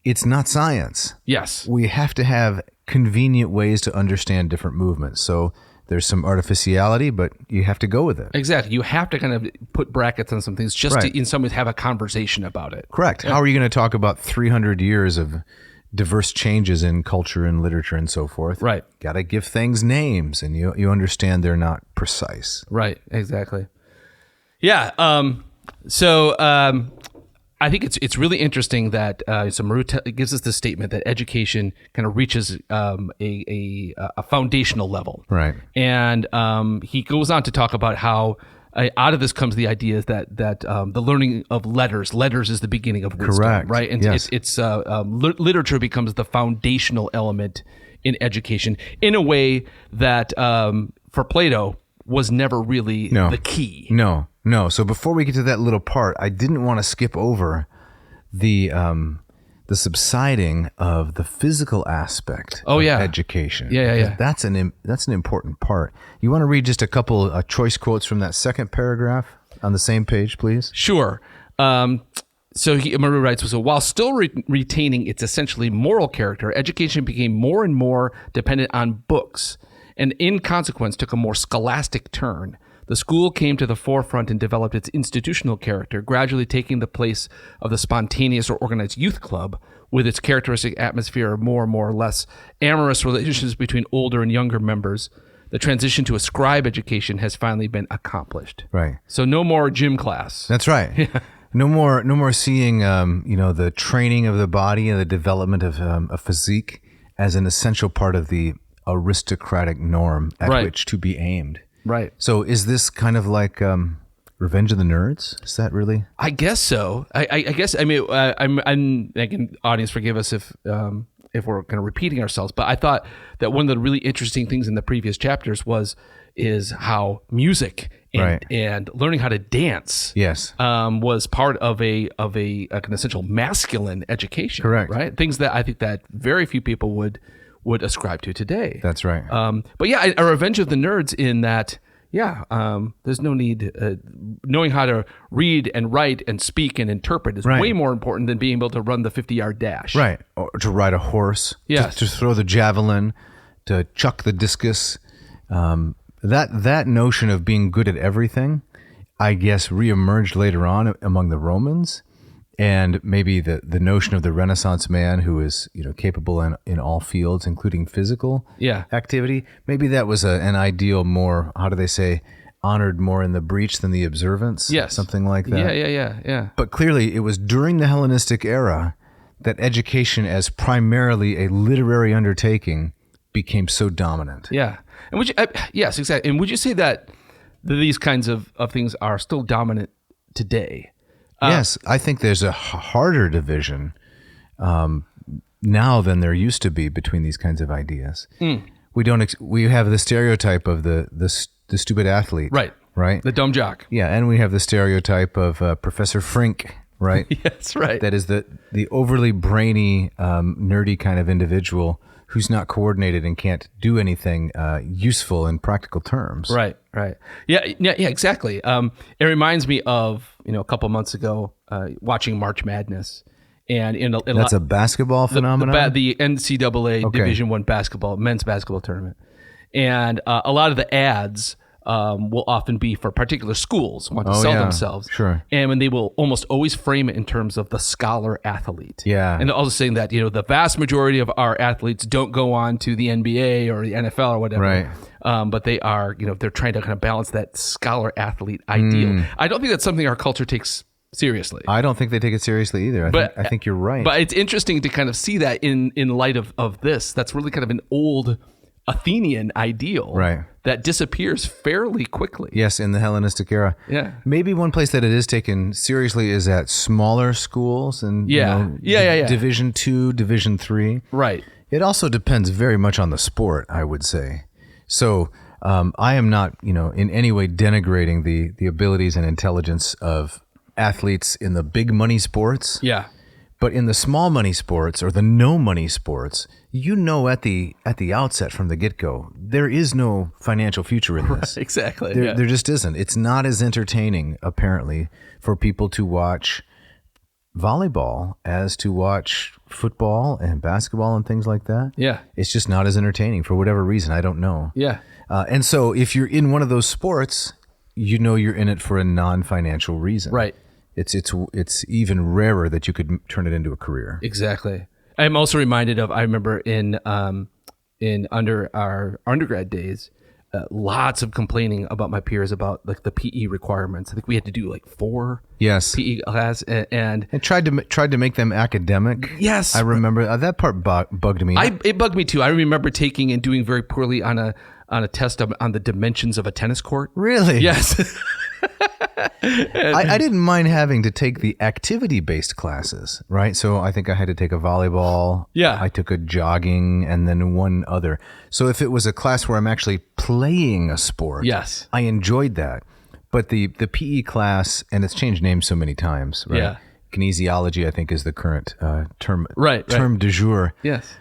it's not science. Yes. We have to have convenient ways to understand different movements. So there's some artificiality, but you have to go with it. Exactly. You have to kind of put brackets on some things just to, in some ways, have a conversation about it. Correct. Yeah. How are you going to talk about 300 years of diverse changes in culture and literature and so forth? Right. Got to give things names, and you understand they're not precise. Right. Exactly. Yeah. So I think it's really interesting that Marrou gives us the statement that education kind of reaches a foundational level. Right. And he goes on to talk about how out of this comes the idea that the learning of letters is the beginning of wisdom. Correct. Right. And yes. it's literature becomes the foundational element in education in a way that for Plato was never really the key. No. So before we get to that little part, I didn't want to skip over the subsiding of the physical aspect of education. Yeah. That's an important part. You want to read just a couple choice quotes from that second paragraph on the same page, please? Sure. So Marrou writes, so while still retaining its essentially moral character, education became more and more dependent on books, and in consequence took a more scholastic turn. The school came to the forefront and developed its institutional character, gradually taking the place of the spontaneous or organized youth club, with its characteristic atmosphere of more or less amorous relations between older and younger members. The transition to a scribe education has finally been accomplished. Right. So no more gym class. That's right. No more seeing the training of the body and the development of a physique as an essential part of the aristocratic norm at which to be aimed. Right. So is this kind of like Revenge of the Nerds? Is that really? I guess so. I guess. I mean, again, audience, forgive us if we're kind of repeating ourselves. But I thought that one of the really interesting things in the previous chapters is how music and learning how to dance. Yes. Was part of an essential masculine education. Correct. Right. Things that I think that very few people would ascribe to today. That's right. But yeah, a Revenge of the Nerds in that, there's no need, knowing how to read and write and speak and interpret is way more important than being able to run the 50-yard dash. Right. Or to ride a horse, to throw the javelin, to chuck the discus. That notion of being good at everything, I guess, reemerged later on among the Romans. And maybe the notion of the Renaissance man who is capable in all fields, including physical activity. Maybe that was an ideal more, how do they say, honored more in the breach than the observance? Yes. Something like that. Yeah. But clearly it was during the Hellenistic era that education as primarily a literary undertaking became so dominant. Yeah. And yes, exactly. And would you say that these kinds of things are still dominant today? Yes, I think there's a harder division now than there used to be between these kinds of ideas. We have the stereotype of the stupid athlete, right, the dumb jock, and we have the stereotype of Professor Frink, right? Yes, right. That is the overly brainy, nerdy kind of individual who's not coordinated and can't do anything useful in practical terms. Right. Yeah, exactly. It reminds me of, a couple months ago, watching March Madness. And that's a basketball phenomenon? The NCAA Division I men's basketball tournament. And a lot of the ads will often be for particular schools want to sell themselves. Sure. And when they will almost always frame it in terms of the scholar athlete. Yeah. And they're also saying that, the vast majority of our athletes don't go on to the NBA or the NFL or whatever. Right. But they are, they're trying to kind of balance that scholar athlete ideal. I don't think that's something our culture takes seriously. I don't think they take it seriously either. I think you're right. But it's interesting to kind of see that in light of this. That's really kind of an old Athenian ideal Right. that disappears fairly quickly. Yes, in the Hellenistic era. Yeah. Maybe one place that it is taken seriously is at smaller schools and Division 2, Division 3. Right. It also depends very much on the sport, I would say. So I am not, in any way denigrating the abilities and intelligence of athletes in the big money sports. Yeah. But in the small money sports or the no money sports, at the outset from the get-go, there is no financial future in this. Exactly. There just isn't. It's not as entertaining, apparently, for people to watch volleyball as to watch football and basketball and things like that. Yeah. It's just not as entertaining for whatever reason. I don't know. Yeah. And so if you're in one of those sports, you're in it for a non-financial reason. Right. It's even rarer that you could turn it into a career. Exactly. I'm also reminded of, I remember in under our undergrad days, lots of complaining about my peers about like the PE requirements. I think we had to do like 4 PE class and tried to make them academic. Yes. I remember that part bugged me. It bugged me too. I remember taking and doing very poorly on a test on the dimensions of a tennis court. Really? Yes. I didn't mind having to take the activity-based classes, right? So I think I had to take a volleyball. Yeah. I took a jogging and then one other. So if it was a class where I'm actually playing a sport, yes, I enjoyed that. But the PE class, and it's changed names so many times, right? Yeah. Kinesiology, I think, is the current term du jour. Yes.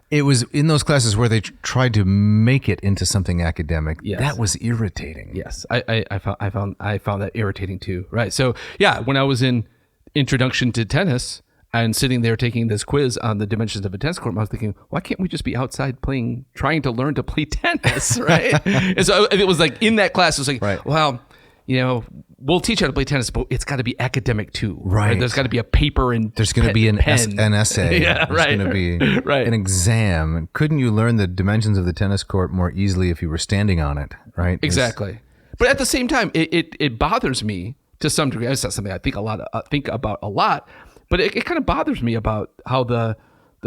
It was in those classes where they tried to make it into something academic. Yes. That was irritating. Yes, I found that irritating too. Right. So yeah, when I was in Introduction to Tennis and sitting there taking this quiz on the dimensions of a tennis court, I was thinking, why can't we just be outside trying to learn to play tennis, right? And so it was like in that class, it was like, right. Well, we'll teach you how to play tennis, but it's got to be academic too. Right. There's got to be a paper and there's going to be an essay. Yeah, there's right. going to be an exam. Couldn't you learn the dimensions of the tennis court more easily if you were standing on it, right? Exactly. But at the same time, it bothers me to some degree. It's not something I think about a lot, but it kind of bothers me about how the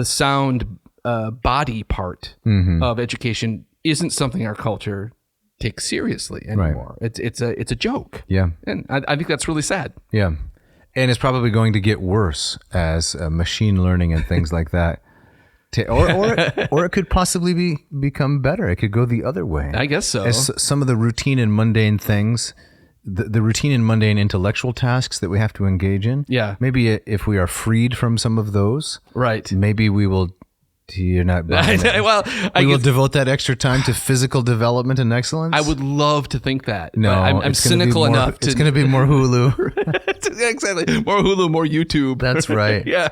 sound body part of education isn't something our culture takes seriously anymore. Right. It's a joke. Yeah. And I think that's really sad. Yeah. And it's probably going to get worse as machine learning and things like that. Or it could possibly become better. It could go the other way. I guess so. As some of the routine and mundane things, the routine and mundane intellectual tasks that we have to engage in. Yeah. Maybe if we are freed from some of those, right? Maybe we will. You're not. Well, we will devote that extra time to physical development and excellence. I would love to think that. No, I'm cynical enough. It's going to be more Hulu. Exactly, more Hulu, more YouTube. That's right. Yeah.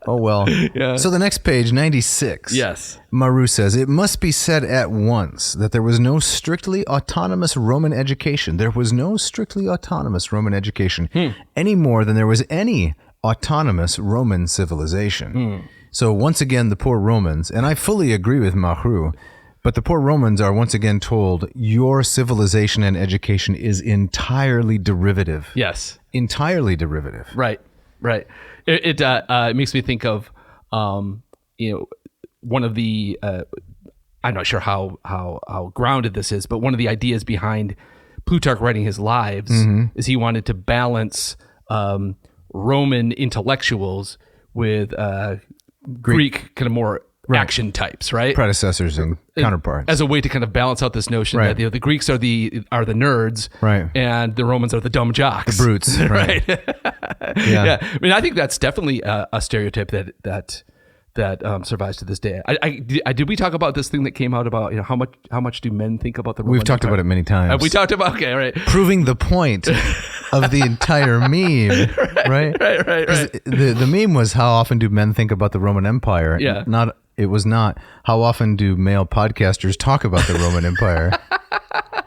Oh well. Yeah. So the next page, 96. Yes. Marrou says, it must be said at once that there was no strictly autonomous Roman education. There was no strictly autonomous Roman education any more than there was any autonomous Roman civilization. So once again, the poor Romans, and I fully agree with Marrou, but the poor Romans are once again told your civilization and education is entirely derivative. Yes. Entirely derivative. Right. It makes me think of, one of the, I'm not sure how grounded this is, but one of the ideas behind Plutarch writing his lives is he wanted to balance Roman intellectuals with Greek kind of more action types, right? Predecessors and counterparts. As a way to kind of balance out this notion that the Greeks are the nerds, right, and the Romans are the dumb jocks, the brutes, right? Yeah. I mean, I think that's definitely a stereotype that survives to this day. Did we talk about this thing that came out about how much do men think about the Roman We've talked Empire? about it many times. Have we talked about right? Proving the point of the entire meme, right? Right. The meme was how often do men think about the Roman Empire? Yeah. It was not how often do male podcasters talk about the Roman Empire.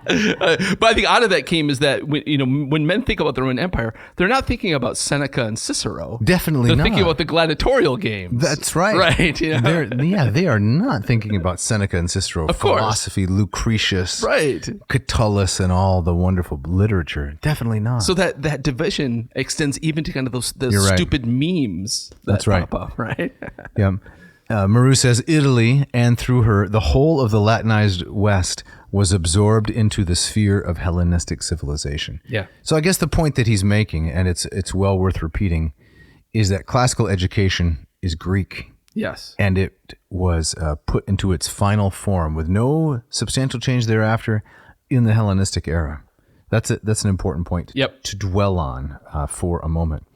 But I think out of that came is that when men think about the Roman Empire, they're not thinking about Seneca and Cicero. Definitely they're not. thinking about the gladiatorial games. That's right. Right. They are not thinking about Seneca and Cicero. Of course. Philosophy, Lucretius, right, Catullus, and all the wonderful literature. Definitely not. So that division extends even to kind of those You're right. stupid memes that That's right. pop up, right? Yeah. Marrou says Italy, and through her, the whole of the Latinized West was absorbed into the sphere of Hellenistic civilization. Yeah. So I guess the point that he's making, and it's well worth repeating, is that classical education is Greek. Yes. And it was put into its final form with no substantial change thereafter in the Hellenistic era. That's an important point to dwell on for a moment.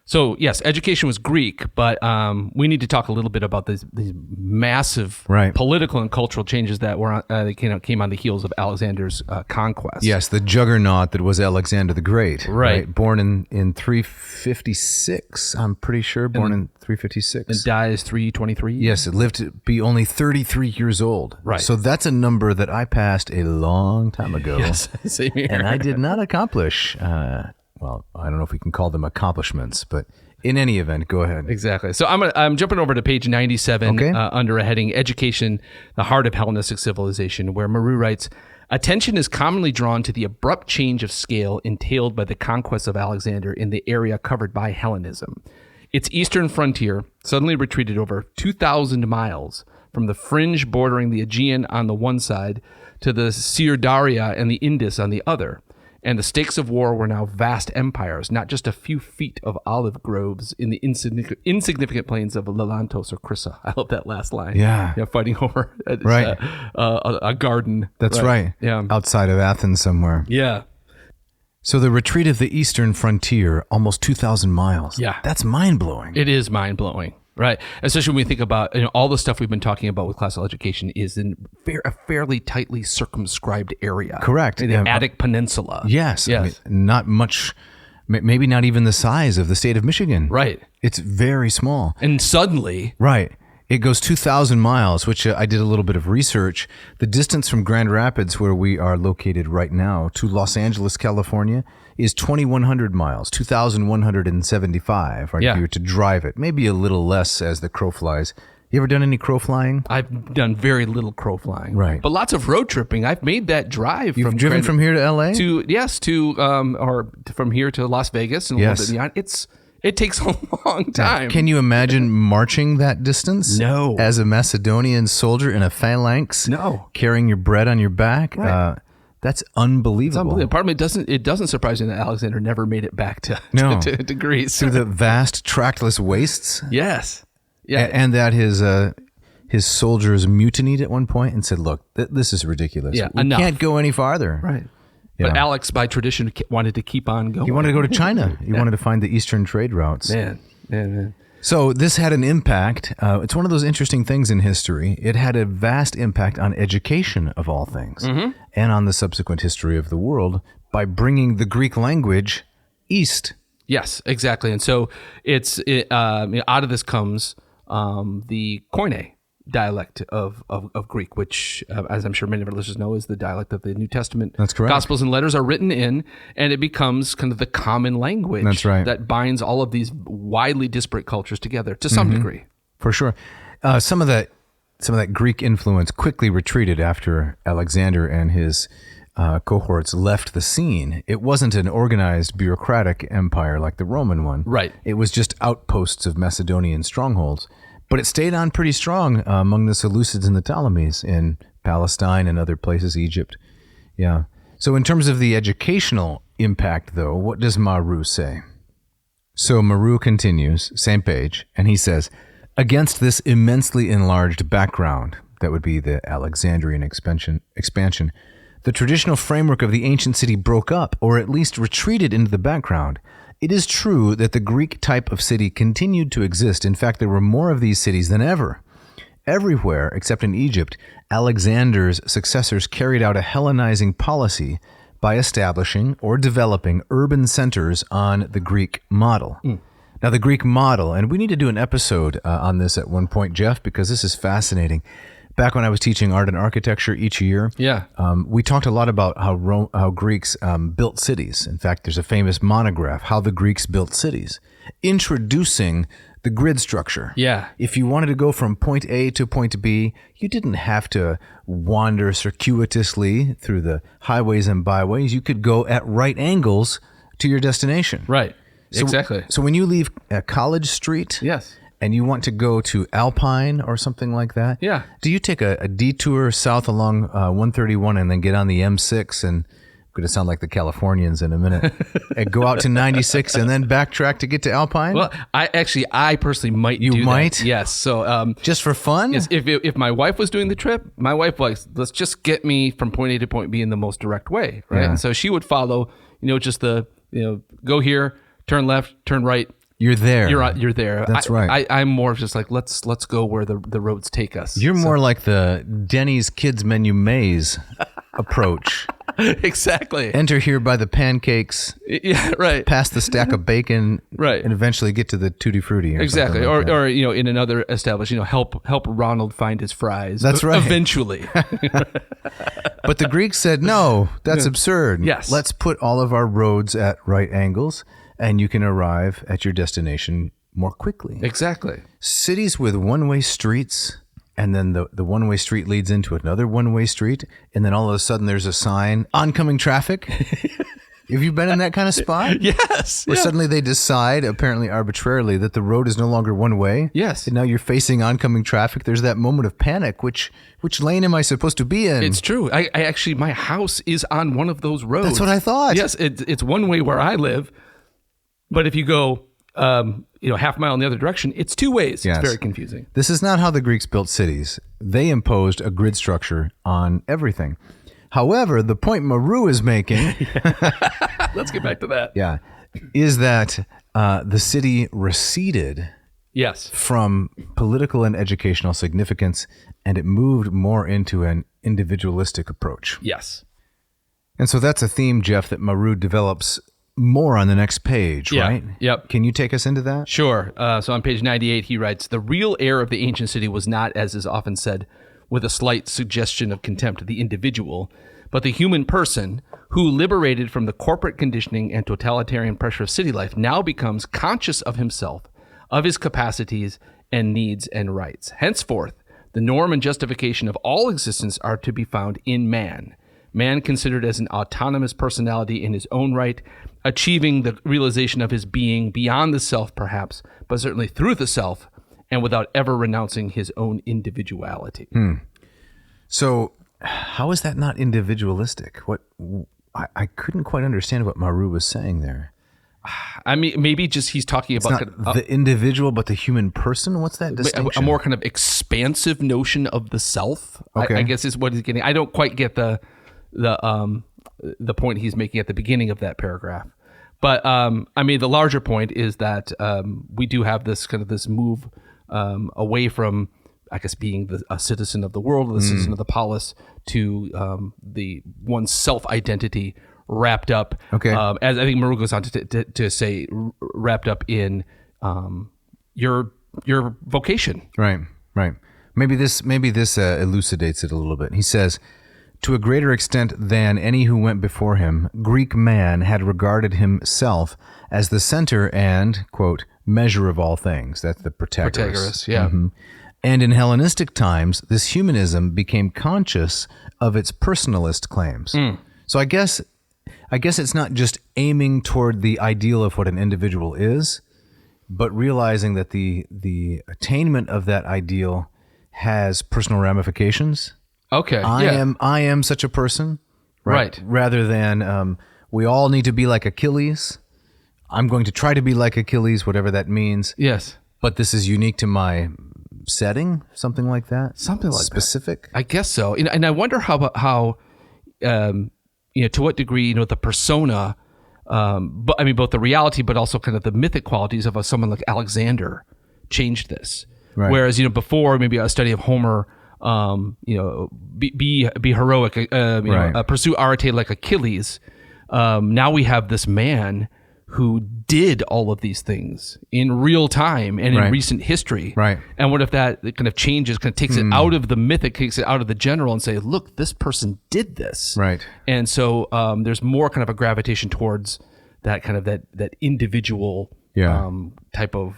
So, yes, education was Greek, but we need to talk a little bit about these massive political and cultural changes that were came on the heels of Alexander's conquest. Yes, the juggernaut that was Alexander the Great. Right. Born in 356, I'm pretty sure. Born in 356. And dies 323? Yes, it lived to be only 33 years old. Right. So that's a number that I passed a long time ago. Yes, same here. And I did not accomplish... well, I don't know if we can call them accomplishments, but in any event, go ahead. Exactly. So I'm jumping over to page 97 under a heading, Education, the Heart of Hellenistic Civilization, where Marrou writes, attention is commonly drawn to the abrupt change of scale entailed by the conquest of Alexander in the area covered by Hellenism. Its eastern frontier suddenly retreated over 2,000 miles from the fringe bordering the Aegean on the one side to the Sirdaria and the Indus on the other. And the stakes of war were now vast empires, not just a few feet of olive groves in the insignificant plains of Lelantos or Crissa. I love that last line. Yeah. Fighting over a garden. That's right. Yeah. Outside of Athens somewhere. Yeah. So the retreat of the eastern frontier, almost 2,000 miles. Yeah. That's mind-blowing. It is mind-blowing. Right. Especially when we think about all the stuff we've been talking about with classical education is in a fairly tightly circumscribed area. Correct. In the Attic Peninsula. Yes. I mean, not much, maybe not even the size of the state of Michigan. Right. It's very small. And suddenly. Right. It goes 2,000 miles, which I did a little bit of research. The distance from Grand Rapids, where we are located right now, to Los Angeles, California, is 2,100 miles, 2,175, right? If you were to drive it. Maybe a little less as the crow flies. You ever done any crow flying? I've done very little crow flying. Right. But lots of road tripping. I've made that drive. You've driven from here to L.A.? Or from here to Las Vegas. And a little bit beyond. It takes a long time. Can you imagine marching that distance? No. As a Macedonian soldier in a phalanx? No. Carrying your bread on your back? Right. That's unbelievable. It's unbelievable. Part of me doesn't surprise me that Alexander never made it back to Greece. Through the vast trackless wastes? Yes. Yeah. And that his soldiers mutinied at one point and said, look, this is ridiculous. Yeah, we can't go any farther. Right. Yeah. But Alex, by tradition, wanted to keep on going. He wanted to go to China. He wanted to find the eastern trade routes. Man. So this had an impact. It's one of those interesting things in history. It had a vast impact on education, of all things, and on the subsequent history of the world by bringing the Greek language east. Yes, exactly. And so out of this comes the Koine dialect of Greek, which, as I'm sure many of our listeners know, is the dialect that the New Testament That's correct. Gospels and letters are written in, and it becomes kind of the common language That's right. that binds all of these widely disparate cultures together to some degree. For sure. Some of that Greek influence quickly retreated after Alexander and his cohorts left the scene. It wasn't an organized bureaucratic empire like the Roman one. Right. It was just outposts of Macedonian strongholds. But it stayed on pretty strong among the Seleucids and the Ptolemies in Palestine and other places, Egypt. Yeah. So in terms of the educational impact, though, what does Marrou say? So Marrou continues, same page, and he says, against this immensely enlarged background, that would be the Alexandrian expansion, the traditional framework of the ancient city broke up, or at least retreated into the background. It is true that the Greek type of city continued to exist. In fact, there were more of these cities than ever. Everywhere, except in Egypt, Alexander's successors carried out a Hellenizing policy by establishing or developing urban centers on the Greek model. Now, the Greek model, and we need to do an episode on this at one point, Jeff, because this is fascinating. Back when I was teaching art and architecture each year, we talked a lot about how Greeks built cities. In fact, there's a famous monograph, How the Greeks Built Cities, introducing the grid structure. Yeah. If you wanted to go from point A to point B, you didn't have to wander circuitously through the highways and byways. You could go at right angles to your destination. Right. Exactly. So when you leave College Street, yes, and you want to go to Alpine or something like that. Yeah. Do you take a detour south along 131 and then get on the M6 and I'm going to sound like the Californians in a minute and go out to 96 and then backtrack to get to Alpine? Well, I personally might do that. You might? Yes. So just for fun? yes, if my wife was doing the trip, my wife likes, let's just get me from point A to point B in the most direct way, right? Yeah. And so she would follow, just the, go here, turn left, turn right. You're there. You're there. That's right. I'm more of just like, let's go where the roads take us. You're more like the Denny's kids menu maze approach. Exactly. Enter here by the pancakes. Yeah, right. Past the stack of bacon, Right. and eventually get to the Tutti Frutti. Exactly. Like or in another establishment, help Ronald find his fries. That's right. Eventually. But the Greeks said, no, that's absurd. Yes. Let's put all of our roads at right angles, and you can arrive at your destination more quickly. Exactly. Cities with one-way streets, and then the one-way street leads into another one-way street, and then all of a sudden there's a sign, oncoming traffic. Have you been in that kind of spot? Yes. Where suddenly they decide, apparently arbitrarily, that the road is no longer one way. Yes. And now you're facing oncoming traffic. There's that moment of panic. Which lane am I supposed to be in? It's true. I actually, my house is on one of those roads. That's what I thought. Yes, it's one way where I live, but if you go, half a mile in the other direction, it's two ways. Yes. It's very confusing. This is not how the Greeks built cities. They imposed a grid structure on everything. However, the point Marrou is making, let's get back to that. Yeah, is that the city receded Yes. from political and educational significance, and it moved more into an individualistic approach. Yes. And so that's a theme, Jeff, that Marrou develops more on the next page, Yeah. right? Yep. Can you take us into that? Sure. So on page 98, he writes, the real heir of the ancient city was not, as is often said, with a slight suggestion of contempt, the individual, but the human person who, liberated from the corporate conditioning and totalitarian pressure of city life, now becomes conscious of himself, of his capacities and needs and rights. Henceforth, the norm and justification of all existence are to be found in man. Man considered as an autonomous personality in his own right, achieving the realization of his being beyond the self, perhaps, but certainly through the self, and without ever renouncing his own individuality. So how is that not individualistic? I couldn't quite understand what Marrou was saying there. I mean, maybe just he's talking It's about not the individual, but the human person? What's that distinction? a more kind of expansive notion of the self. Okay. I guess is what he's getting. I don't quite get the point he's making at the beginning of that paragraph. But I mean, the larger point is that we do have this kind of this move away from, I guess, being a citizen of the world, the citizen of the polis, to the one's self-identity wrapped up. Okay. As I think Marrou goes on to say, wrapped up in your vocation. Right. Maybe this elucidates it a little bit. He says, to a greater extent than any who went before him, Greek man had regarded himself as the center and, quote, measure of all things. That's the Protagoras. Yeah. Mm-hmm. And in Hellenistic times, this humanism became conscious of its personalist claims. So I guess it's not just aiming toward the ideal of what an individual is, but realizing that the attainment of that ideal has personal ramifications. Okay. I am such a person, Right. Rather than we all need to be like Achilles. I'm going to try to be like Achilles, whatever that means. Yes. But this is unique to my setting, something like that. Something like specific. I guess so. And I wonder how to what degree, the persona, but I mean, both the reality, but also kind of the mythic qualities of someone like Alexander changed this. Right. Whereas, before maybe a study of Homer, be heroic, Right. pursue arete like Achilles. Now we have this man who did all of these things in real time and in Right. recent history. Right. And what if that kind of changes, kind of takes it out of the mythic, takes it out of the general and say, look, this person did this. Right. And so there's more kind of a gravitation towards that kind of that individual Yeah. type of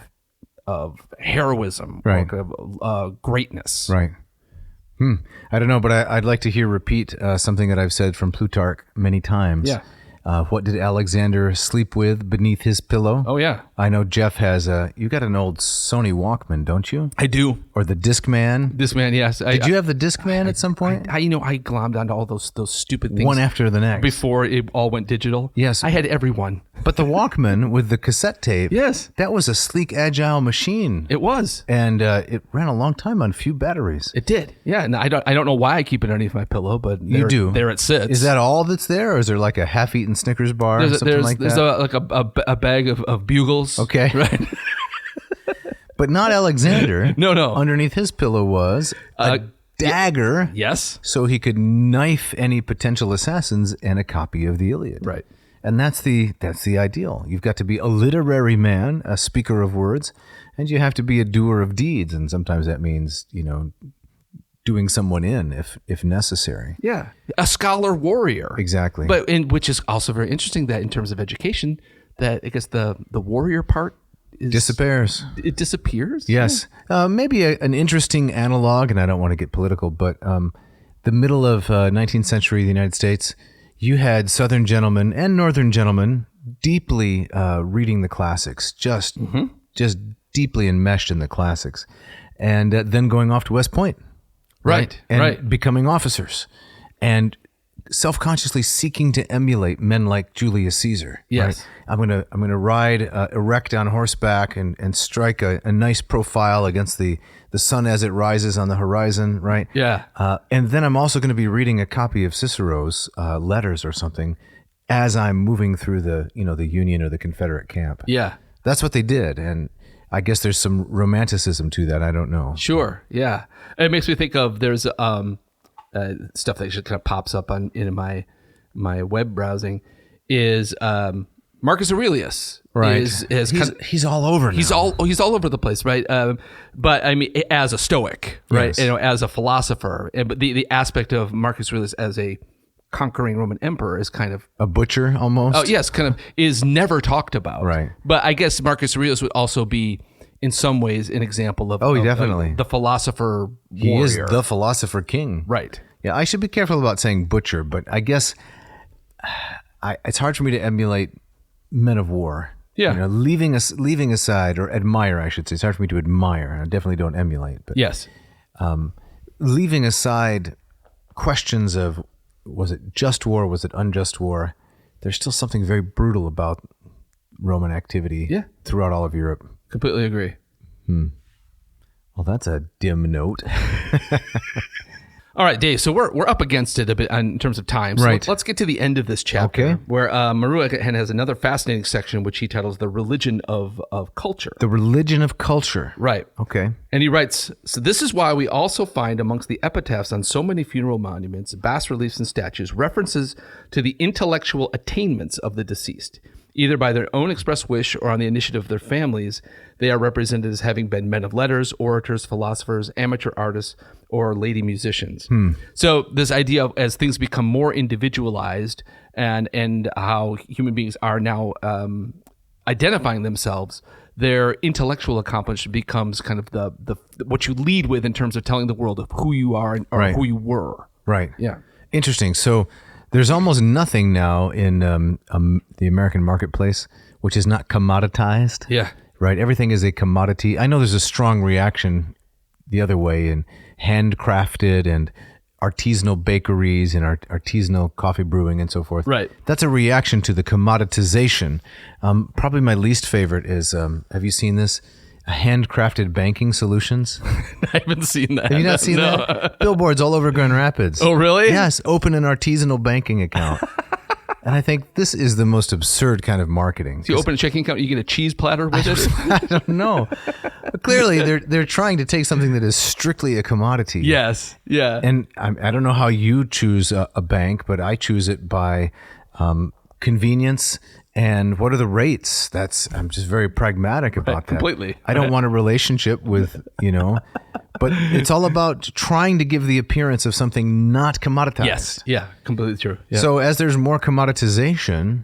heroism or Right. kind of greatness. Right. I don't know, but I'd like to hear repeat something that I've said from Plutarch many times. Yeah. What did Alexander sleep with beneath his pillow? Oh, yeah. I know Jeff has you got an old Sony Walkman, don't you? I do. Or the Discman? Discman, yes. Did you have the Discman at some point? I glommed onto all those stupid things. One after the next. Before it all went digital. Yes. I had every one. But the Walkman with the cassette tape. Yes. That was a sleek, agile machine. It was. And it ran a long time on few batteries. It did. Yeah. And I don't know why I keep it underneath my pillow, but you do. There it sits. Is that all that's there, or is there like a half-eaten Snickers bar or something like that? There's a bag of bugles. Okay. Right. But not Alexander. No. Underneath his pillow was a dagger. Yes. So he could knife any potential assassins and a copy of the Iliad. Right. And that's the ideal. You've got to be a literary man, a speaker of words, and you have to be a doer of deeds. And sometimes that means, doing someone in if necessary. Yeah. A scholar warrior. Exactly. But which is also very interesting that in terms of education, that I guess the warrior part disappears. It disappears? Yes. Maybe an interesting analog, and I don't want to get political, but the middle of 19th century the United States, you had Southern gentlemen and Northern gentlemen deeply reading the classics, just deeply enmeshed in the classics, and then going off to West Point. Right. And becoming officers and self-consciously seeking to emulate men like Julius Caesar. Yes. Right? I'm gonna ride erect on horseback and strike a nice profile against the sun as it rises on the horizon, right? Yeah. And then I'm also going to be reading a copy of Cicero's letters or something as I'm moving through the Union or the Confederate camp. Yeah. That's what they did, and I guess there's some romanticism to that. I don't know. Sure. Yeah. It makes me think of there's stuff that just kind of pops up in my web browsing is Marcus Aurelius. Right. He's all over now. He's all over the place, right? But I mean, as a Stoic, right? Yes. As a philosopher, but the aspect of Marcus Aurelius as a conquering Roman emperor is kind of a butcher almost. Oh yes, kind of is never talked about. Right. But I guess Marcus Aurelius would also be in some ways an example of definitely the philosopher He warrior. is the philosopher king. Right. Yeah, I should be careful about saying butcher, but I guess it's hard for me to emulate men of war. Yeah. Leaving aside, or admire, I should say. It's hard for me to admire. I definitely don't emulate. But Yes. leaving aside questions of, was it just war, was it unjust war, there's still something very brutal about Roman activity throughout all of Europe. Completely agree. Well, that's a dim note. All right, Dave. So we're up against it a bit in terms of time. So Right. let's get to the end of this chapter, Okay. where Marrou has another fascinating section, which he titles "The Religion of Culture." The religion of culture. Right. Okay. And he writes, so this is why we also find amongst the epitaphs on so many funeral monuments, bas reliefs, and statues, references to the intellectual attainments of the deceased. Either by their own express wish or on the initiative of their families, they are represented as having been men of letters, orators, philosophers, amateur artists, or lady musicians. So this idea of as things become more individualized and how human beings are now identifying themselves, their intellectual accomplishment becomes kind of the what you lead with in terms of telling the world of who you are or Right. who you were. Right. Yeah. Interesting. So there's almost nothing now in the American marketplace which is not commoditized. Yeah. Right. Everything is a commodity. I know there's a strong reaction the other way in handcrafted and artisanal bakeries and artisanal coffee brewing and so forth. Right. That's a reaction to the commoditization. Probably my least favorite is, have you seen this? Handcrafted banking solutions. I haven't seen that. Have you not seen No. that? Billboards all over Grand Rapids. Oh, really? Yes. Open an artisanal banking account. And I think this is the most absurd kind of marketing. So you open a checking account, you get a cheese platter with it? I don't know. But clearly, they're trying to take something that is strictly a commodity. Yes. Yeah. And I don't know how you choose a bank, but I choose it by convenience and what are the rates. I'm just very pragmatic about that. Completely. I don't want a relationship with, but it's all about trying to give the appearance of something not commoditized. Yes. Yeah. Completely true. Yeah. So as there's more commoditization,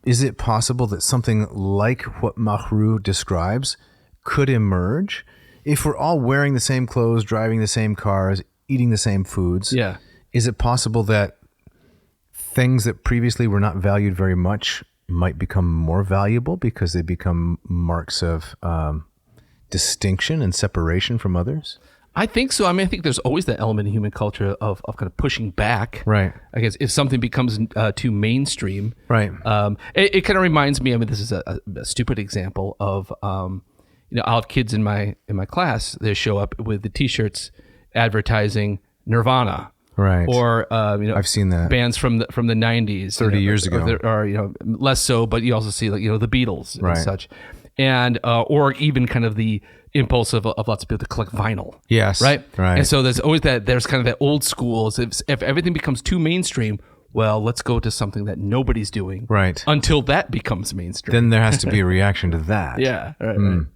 is it possible that something like what Marrou describes could emerge? If we're all wearing the same clothes, driving the same cars, eating the same foods, Yeah. is it possible that things that previously were not valued very much might become more valuable because they become marks of distinction and separation from others? I think so. I mean, I think there's always that element in human culture of kind of pushing back. Right. I guess if something becomes too mainstream. Right. It kind of reminds me, I mean, this is a stupid example of, I'll have kids in my class, they show up with the t-shirts advertising Nirvana. Right. Or, I've seen that. Bands from the 90s. 30 years ago. Or, less so, but you also see like, the Beatles and such. And, or even kind of the impulse of lots of people to collect vinyl. Yes. Right? Right. And so there's always there's kind of that old school, if everything becomes too mainstream, well, let's go to something that nobody's doing. Right. Until that becomes mainstream. Then there has to be a reaction to that. Yeah. Right.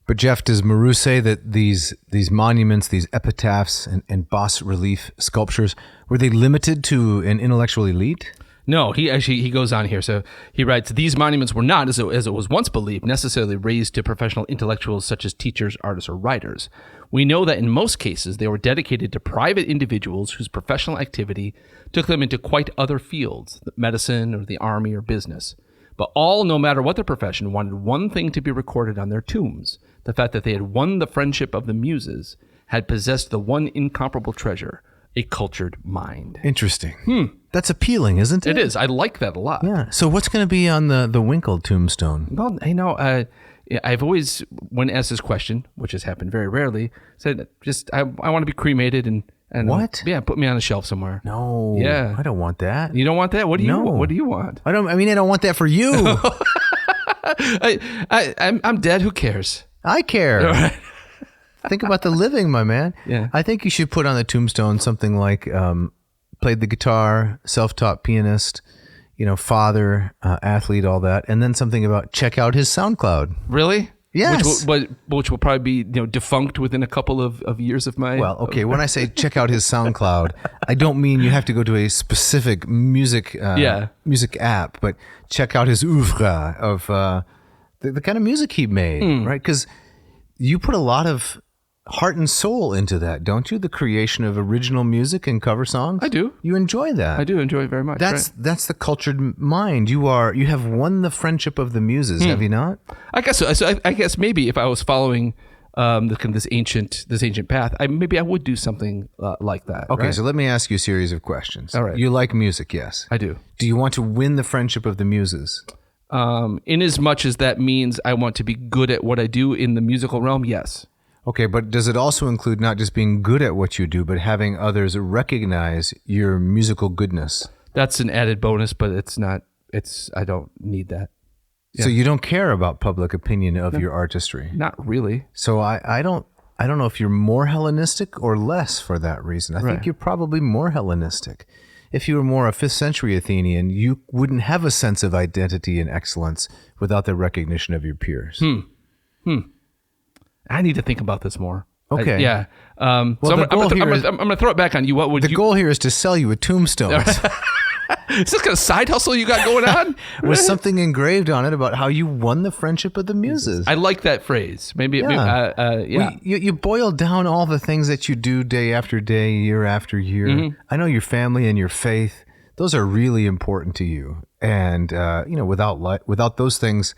But Jeff, does Marrou say that these monuments, these epitaphs and bas relief sculptures, were they limited to an intellectual elite? No, he goes on here. So he writes, these monuments were not, as it was once believed, necessarily raised to professional intellectuals such as teachers, artists, or writers. We know that in most cases, they were dedicated to private individuals whose professional activity took them into quite other fields, medicine or the army or business. But all, no matter what their profession, wanted one thing to be recorded on their tombs, the fact that they had won the friendship of the muses, had possessed the one incomparable treasure, a cultured mind. Interesting. That's appealing, isn't it? It is. I like that a lot. Yeah. So what's going to be on the Winkle tombstone? Well, I've always, when asked this question, which has happened very rarely, said, I want to be cremated and what? Yeah, put me on a shelf somewhere. No. Yeah. I don't want that. You don't want that? What do you want? I don't want that for you. I'm dead. Who cares? I care. Think about the living, my man. Yeah. I think you should put on the tombstone something like played the guitar, self-taught pianist, father, athlete, all that, and then something about check out his SoundCloud. Really? Yes. Which will probably be defunct within a couple of years of my... Well, okay, when I say check out his SoundCloud, I don't mean you have to go to a specific music app, but check out his oeuvre of the kind of music he made, right? Because you put a lot of heart and soul into that, don't you? The creation of original music and cover songs. I do. You enjoy that. I do enjoy it very much. That's the cultured mind. You have won the friendship of the muses, have you not? I guess so. So I guess maybe if I was following this ancient path, maybe I would do something like that. Okay, right? so let me ask you a series of questions. All right. You like music, yes? I do. Do you want to win the friendship of the muses? In as much as that means I want to be good at what I do in the musical realm, yes. Okay, but does it also include not just being good at what you do, but having others recognize your musical goodness? That's an added bonus, but I don't need that. So you don't care about public opinion of your artistry? Not really. So I don't know if you're more Hellenistic or less for that reason. I think you're probably more Hellenistic. If you were more a 5th century Athenian, you wouldn't have a sense of identity and excellence without the recognition of your peers. I need to think about this more. Okay. Yeah. Well, so the goal here is- I'm going to throw it back on you. What would The goal here is to sell you a tombstone Is this kind of side hustle you got going on? with something engraved on it about how you won the friendship of the muses. I like that phrase. Maybe. You boil down all the things that you do day after day, year after year. Mm-hmm. I know your family and your faith; those are really important to you. And without those things,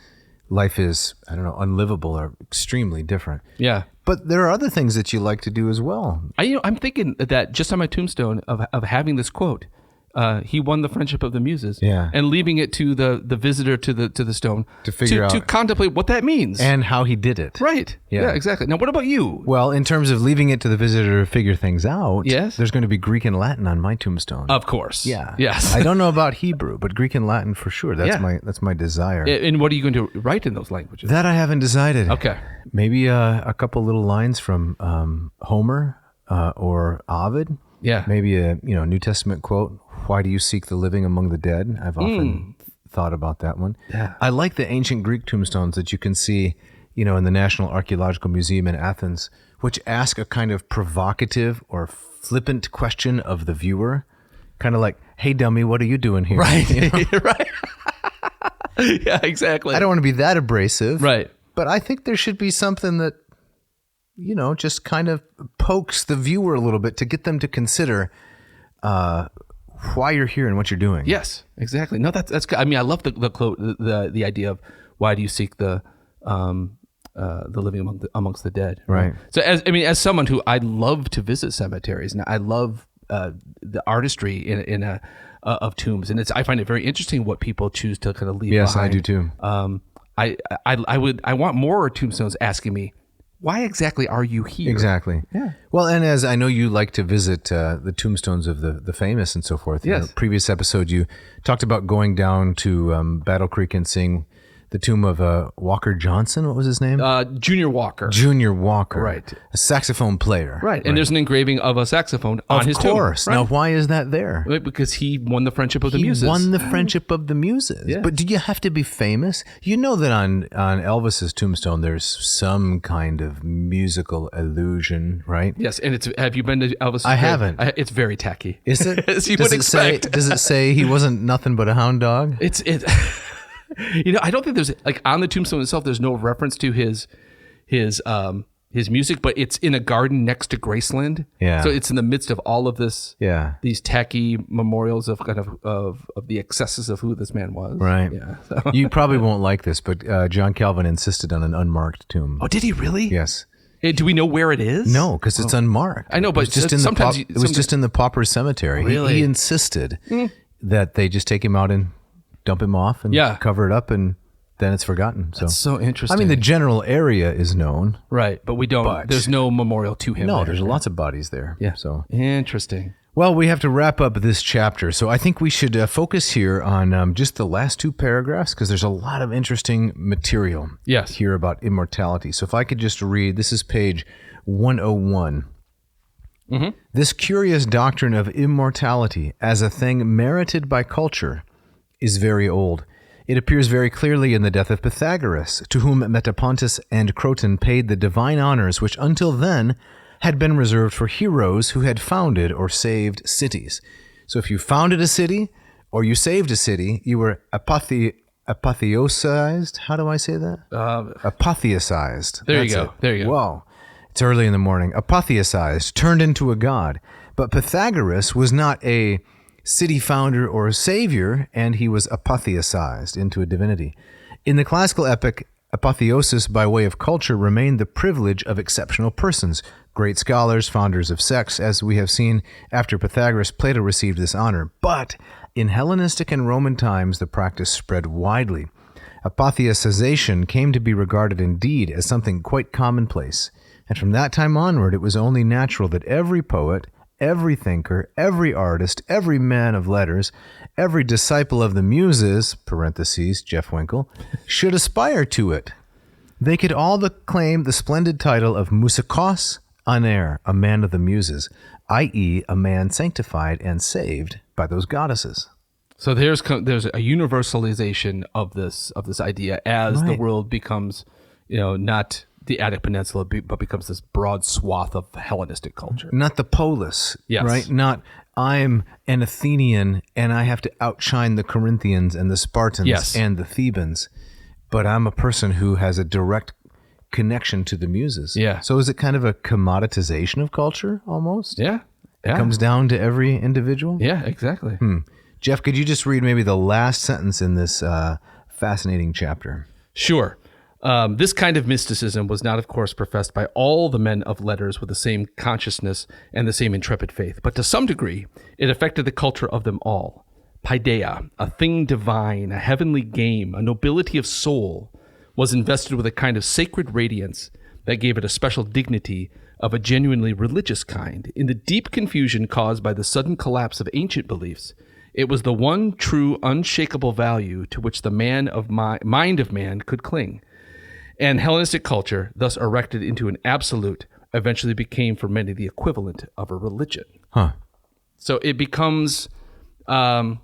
life is unlivable or extremely different. Yeah. But there are other things that you like to do as well. I'm thinking that just on my tombstone of having this quote. He won the friendship of the muses, and leaving it to the visitor to the stone to figure out to contemplate what that means and how he did it. Right? Yeah, exactly. Now, what about you? Well, in terms of leaving it to the visitor to figure things out, yes, there's going to be Greek and Latin on my tombstone. Of course. Yeah. Yes. I don't know about Hebrew, but Greek and Latin for sure. That's my desire. And what are you going to write in those languages? That I haven't decided. Okay. Maybe a couple little lines from Homer or Ovid. Yeah. Maybe a New Testament quote. Why do you seek the living among the dead? I've often thought about that one. Yeah. I like the ancient Greek tombstones that you can see, in the National Archaeological Museum in Athens, which ask a kind of provocative or flippant question of the viewer, kind of like, "Hey, dummy, what are you doing here?" Right. Right. Yeah, exactly. I don't want to be that abrasive. Right. But I think there should be something that, just kind of pokes the viewer a little bit to get them to consider why you're here and what you're doing. Yes, exactly. No, that's good. I mean, I love the quote, the idea of why do you seek the living amongst the dead? Right. So as someone who I love to visit cemeteries, and I love the artistry of tombs, and I find it very interesting what people choose to kind of leave behind. Yes, I do too. I want more tombstones asking me, why exactly are you here? Exactly. Yeah. Well, and as I know you like to visit the tombstones of the famous and so forth. Yes. In the previous episode, you talked about going down to Battle Creek and seeing the tomb of Walker Johnson. What was his name? Junior Walker. Junior Walker. Right. A saxophone player. Right. And there's an engraving of a saxophone on his tomb. Of course. Right? Now, why is that there? Right, because he won the friendship of the He muses. won the friendship of the muses. Yeah. But do you have to be famous? You know that on Elvis's tombstone, there's some kind of musical illusion, right? Yes, and have you been to Elvis? I haven't. It's very tacky. Is it? As you would expect. Does it say he wasn't nothing but a hound dog? It's I don't think there's on the tombstone itself. There's no reference to his music, but it's in a garden next to Graceland. Yeah. So it's in the midst of all of this. Yeah. These tacky memorials of kind of the excesses of who this man was. Right. Yeah. So. You probably won't like this, but John Calvin insisted on an unmarked tomb. Oh, did he really? Yes. Hey, do we know where it is? No, because it's unmarked. I know, but it was just in sometimes it was just in the pauper cemetery. Really? He insisted that they just take him out and dump him off and cover it up, and then it's forgotten. So That's so interesting. I mean, the general area is known, right, but we don't. There's no memorial to him. No, there. there's lots of bodies there. Yeah. So interesting. well, we have to wrap up this chapter, so I think we should focus here on just the last two paragraphs, because there's a lot of interesting material here about immortality. So if I could just read, this is page 101. Mm-hmm. This curious doctrine of immortality as a thing merited by culture is very old. It appears very clearly in the death of Pythagoras, to whom Metapontus and Croton paid the divine honors which until then had been reserved for heroes who had founded or saved cities. So if you founded a city or you saved a city, you were apotheosized. How do I say that? Apotheosized. There you go. There you go. Wow. It's early in the morning. Apotheosized, turned into a god. But Pythagoras was not a city founder or savior, and he was apotheosized into a divinity. In the classical epic, apotheosis by way of culture remained the privilege of exceptional persons, great scholars, founders of sects, as we have seen after Pythagoras, Plato received this honor. But in Hellenistic and Roman times, the practice spread widely. Apotheosization came to be regarded indeed as something quite commonplace. And from that time onward, it was only natural that every poet, every thinker, every artist, every man of letters, every disciple of the Muses, parentheses, Jeff Winkle, should aspire to it. They could all claim the splendid title of musikos aner, a man of the Muses, i.e., a man sanctified and saved by those goddesses. So there's a universalization of this idea as the world becomes, not the Attic Peninsula, but becomes this broad swath of Hellenistic culture. Not the polis, right? Not I'm an Athenian and I have to outshine the Corinthians and the Spartans and the Thebans, but I'm a person who has a direct connection to the Muses. Yeah. So is it kind of a commoditization of culture almost? Yeah. It comes down to every individual? Yeah, exactly. Jeff, could you just read maybe the last sentence in this fascinating chapter? Sure. This kind of mysticism was not, of course, professed by all the men of letters with the same consciousness and the same intrepid faith, but to some degree, it affected the culture of them all. Paideia, a thing divine, a heavenly game, a nobility of soul, was invested with a kind of sacred radiance that gave it a special dignity of a genuinely religious kind. In the deep confusion caused by the sudden collapse of ancient beliefs, it was the one true, unshakable value to which the mind of man could cling. And Hellenistic culture, thus erected into an absolute, eventually became for many the equivalent of a religion. So it becomes kind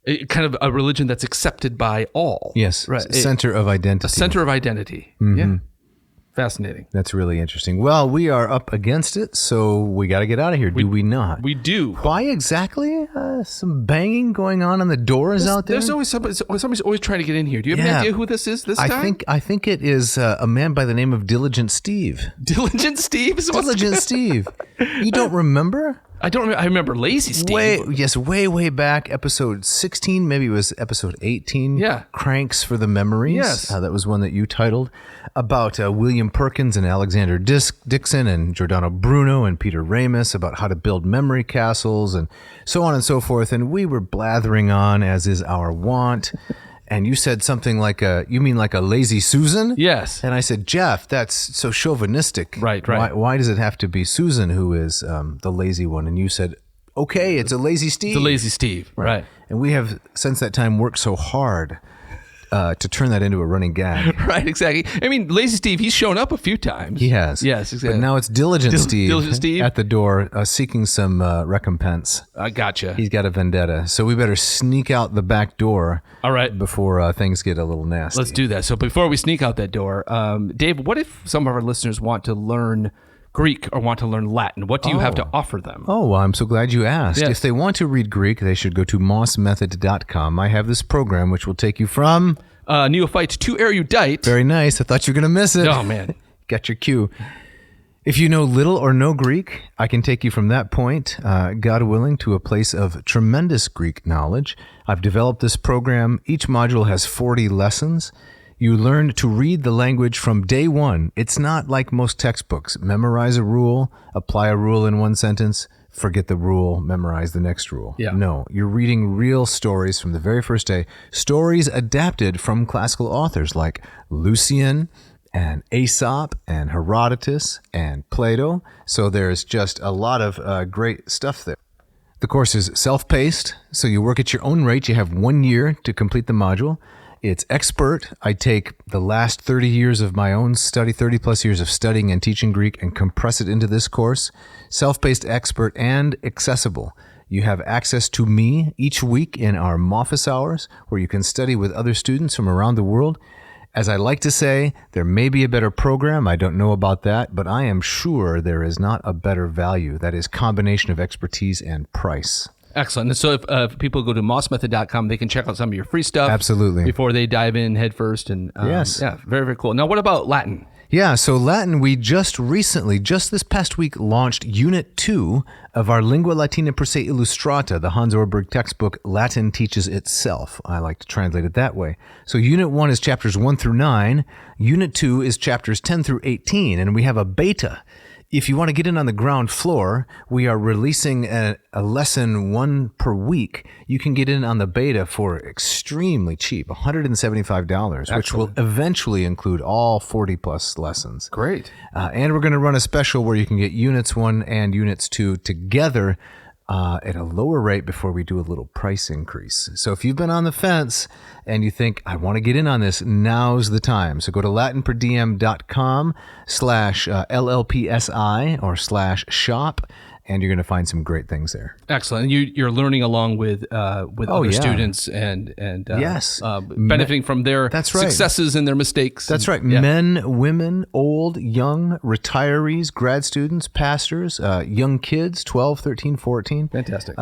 of a religion that's accepted by all. Yes, right. Center of identity. A center of identity. Yeah. Fascinating. That's really interesting. Well, we are up against it, so we got to get out of here, do we not? We do. Why exactly? Some banging going on the doors out there? There's always somebody's always trying to get in here. Do you have any idea who this is this time? I think it is a man by the name of Diligent Steve. Diligent Steve? Diligent Steve. You don't remember? I don't remember. I remember Lazy Steve. Way back, episode 16, maybe it was episode 18. Yeah. Cranks for the Memories. Yes. That was one that you titled, about William Perkins and Alexander Dixon and Giordano Bruno and Peter Ramus, about how to build memory castles and so on and so forth. And we were blathering on, as is our wont. And you said something like you mean like a lazy Susan? Yes. And I said, Jeff, that's so chauvinistic. Right. Why does it have to be Susan who is the lazy one? And you said, okay, it's a lazy Steve. The Lazy Steve. Right. And we have, since that time, worked so hard to turn that into a running gag. Right, exactly. I mean, Lazy Steve, he's shown up a few times. He has. Yes, exactly. But now it's Diligent Steve at the door seeking some recompense. I gotcha. He's got a vendetta. So we better sneak out the back door. All right. Before things get a little nasty. Let's do that. So before we sneak out that door, Dave, what if some of our listeners want to learn Greek or want to learn Latin? What do you have to offer them? Oh, well, I'm so glad you asked. Yes. If they want to read Greek, they should go to mossmethod.com. I have this program which will take you from... neophyte to erudite. Very nice. I thought you were going to miss it. Oh, man. Got your cue. If you know little or no Greek, I can take you from that point, God willing, to a place of tremendous Greek knowledge. I've developed this program. Each module has 40 lessons. You learn to read the language from day one. It's not like most textbooks. Memorize a rule, apply a rule in one sentence, forget the rule, memorize the next rule. Yeah. No, you're reading real stories from the very first day. Stories adapted from classical authors like Lucian and Aesop and Herodotus and Plato. So there's just a lot of great stuff there. The course is self-paced, so you work at your own rate. You have 1 year to complete the module. It's expert. I take the last 30 years of my own study, 30 plus years of studying and teaching Greek, and compress it into this course. Self-paced, expert, and accessible. You have access to me each week in our Moffus hours, where you can study with other students from around the world. As I like to say, there may be a better program. I don't know about that, but I am sure there is not a better value. That is combination of expertise and price. Excellent. And so if people go to mossmethod.com, they can check out some of your free stuff. Absolutely. Before they dive in head first. And yes. Yeah, very, very cool. Now, what about Latin? Yeah, so Latin, we just this past week, launched Unit 2 of our Lingua Latina per se Illustrata, the Hans Orberg textbook, Latin Teaches Itself. I like to translate it that way. So Unit 1 is chapters 1 through 9. Unit 2 is chapters 10 through 18, and we have a beta. If you want to get in on the ground floor, we are releasing a lesson 1 per week. You can get in on the beta for extremely cheap, $175, which will eventually include all 40 plus lessons. Great. And we're going to run a special where you can get Units 1 and Units 2 together at a lower rate before we do a little price increase. So if you've been on the fence and you think, I want to get in on this, now's the time. So go to latinperdiem.com/LLPSI or /shop, and you're going to find some great things there. Excellent. And you're learning along with other students and yes, benefiting from their successes and their mistakes. That's right. Yeah. Men, women, old, young, retirees, grad students, pastors, young kids, 12, 13, 14. Fantastic.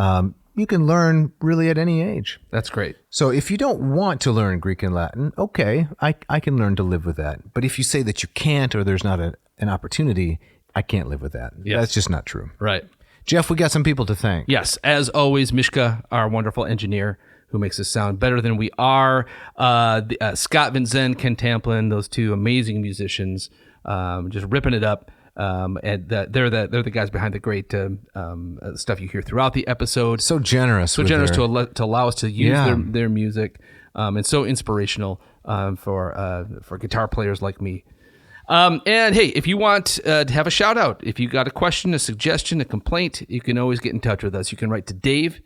You can learn really at any age. That's great. So if you don't want to learn Greek and Latin, okay, I can learn to live with that. But if you say that you can't or there's not an opportunity, I can't live with that. Yes. That's just not true. Right. Jeff, we got some people to thank. Yes. As always, Mishka, our wonderful engineer, who makes us sound better than we are. Scott Vincent, Ken Tamplin, those two amazing musicians, just ripping it up. And they're the guys behind the great stuff you hear throughout the episode. So generous. To allow us to use their music, and so inspirational for guitar players like me. And hey, if you want to have a shout out, if you got a question, a suggestion, a complaint, you can always get in touch with us. You can write to Dave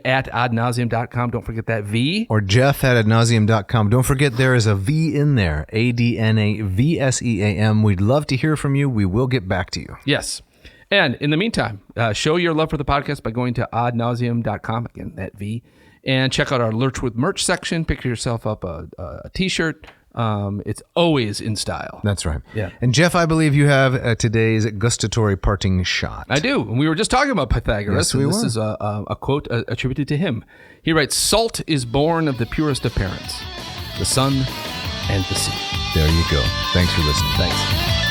at adnauseam.com. Don't forget that V. Or Jeff at adnauseam.com. Don't forget there is a V in there. ADNAVSEAM. We'd love to hear from you. We will get back to you. Yes. And in the meantime, show your love for the podcast by going to adnauseam.com. Again, that V. And check out our Lurch with Merch section. Pick yourself up a t-shirt. It's always in style. That's right. Yeah. And Jeff, I believe you have today's gustatory parting shot. I do. And we were just talking about Pythagoras. Yes, we were. This is a quote attributed to him. He writes, "Salt is born of the purest of parents, the sun and the sea." There you go. Thanks for listening. Thanks.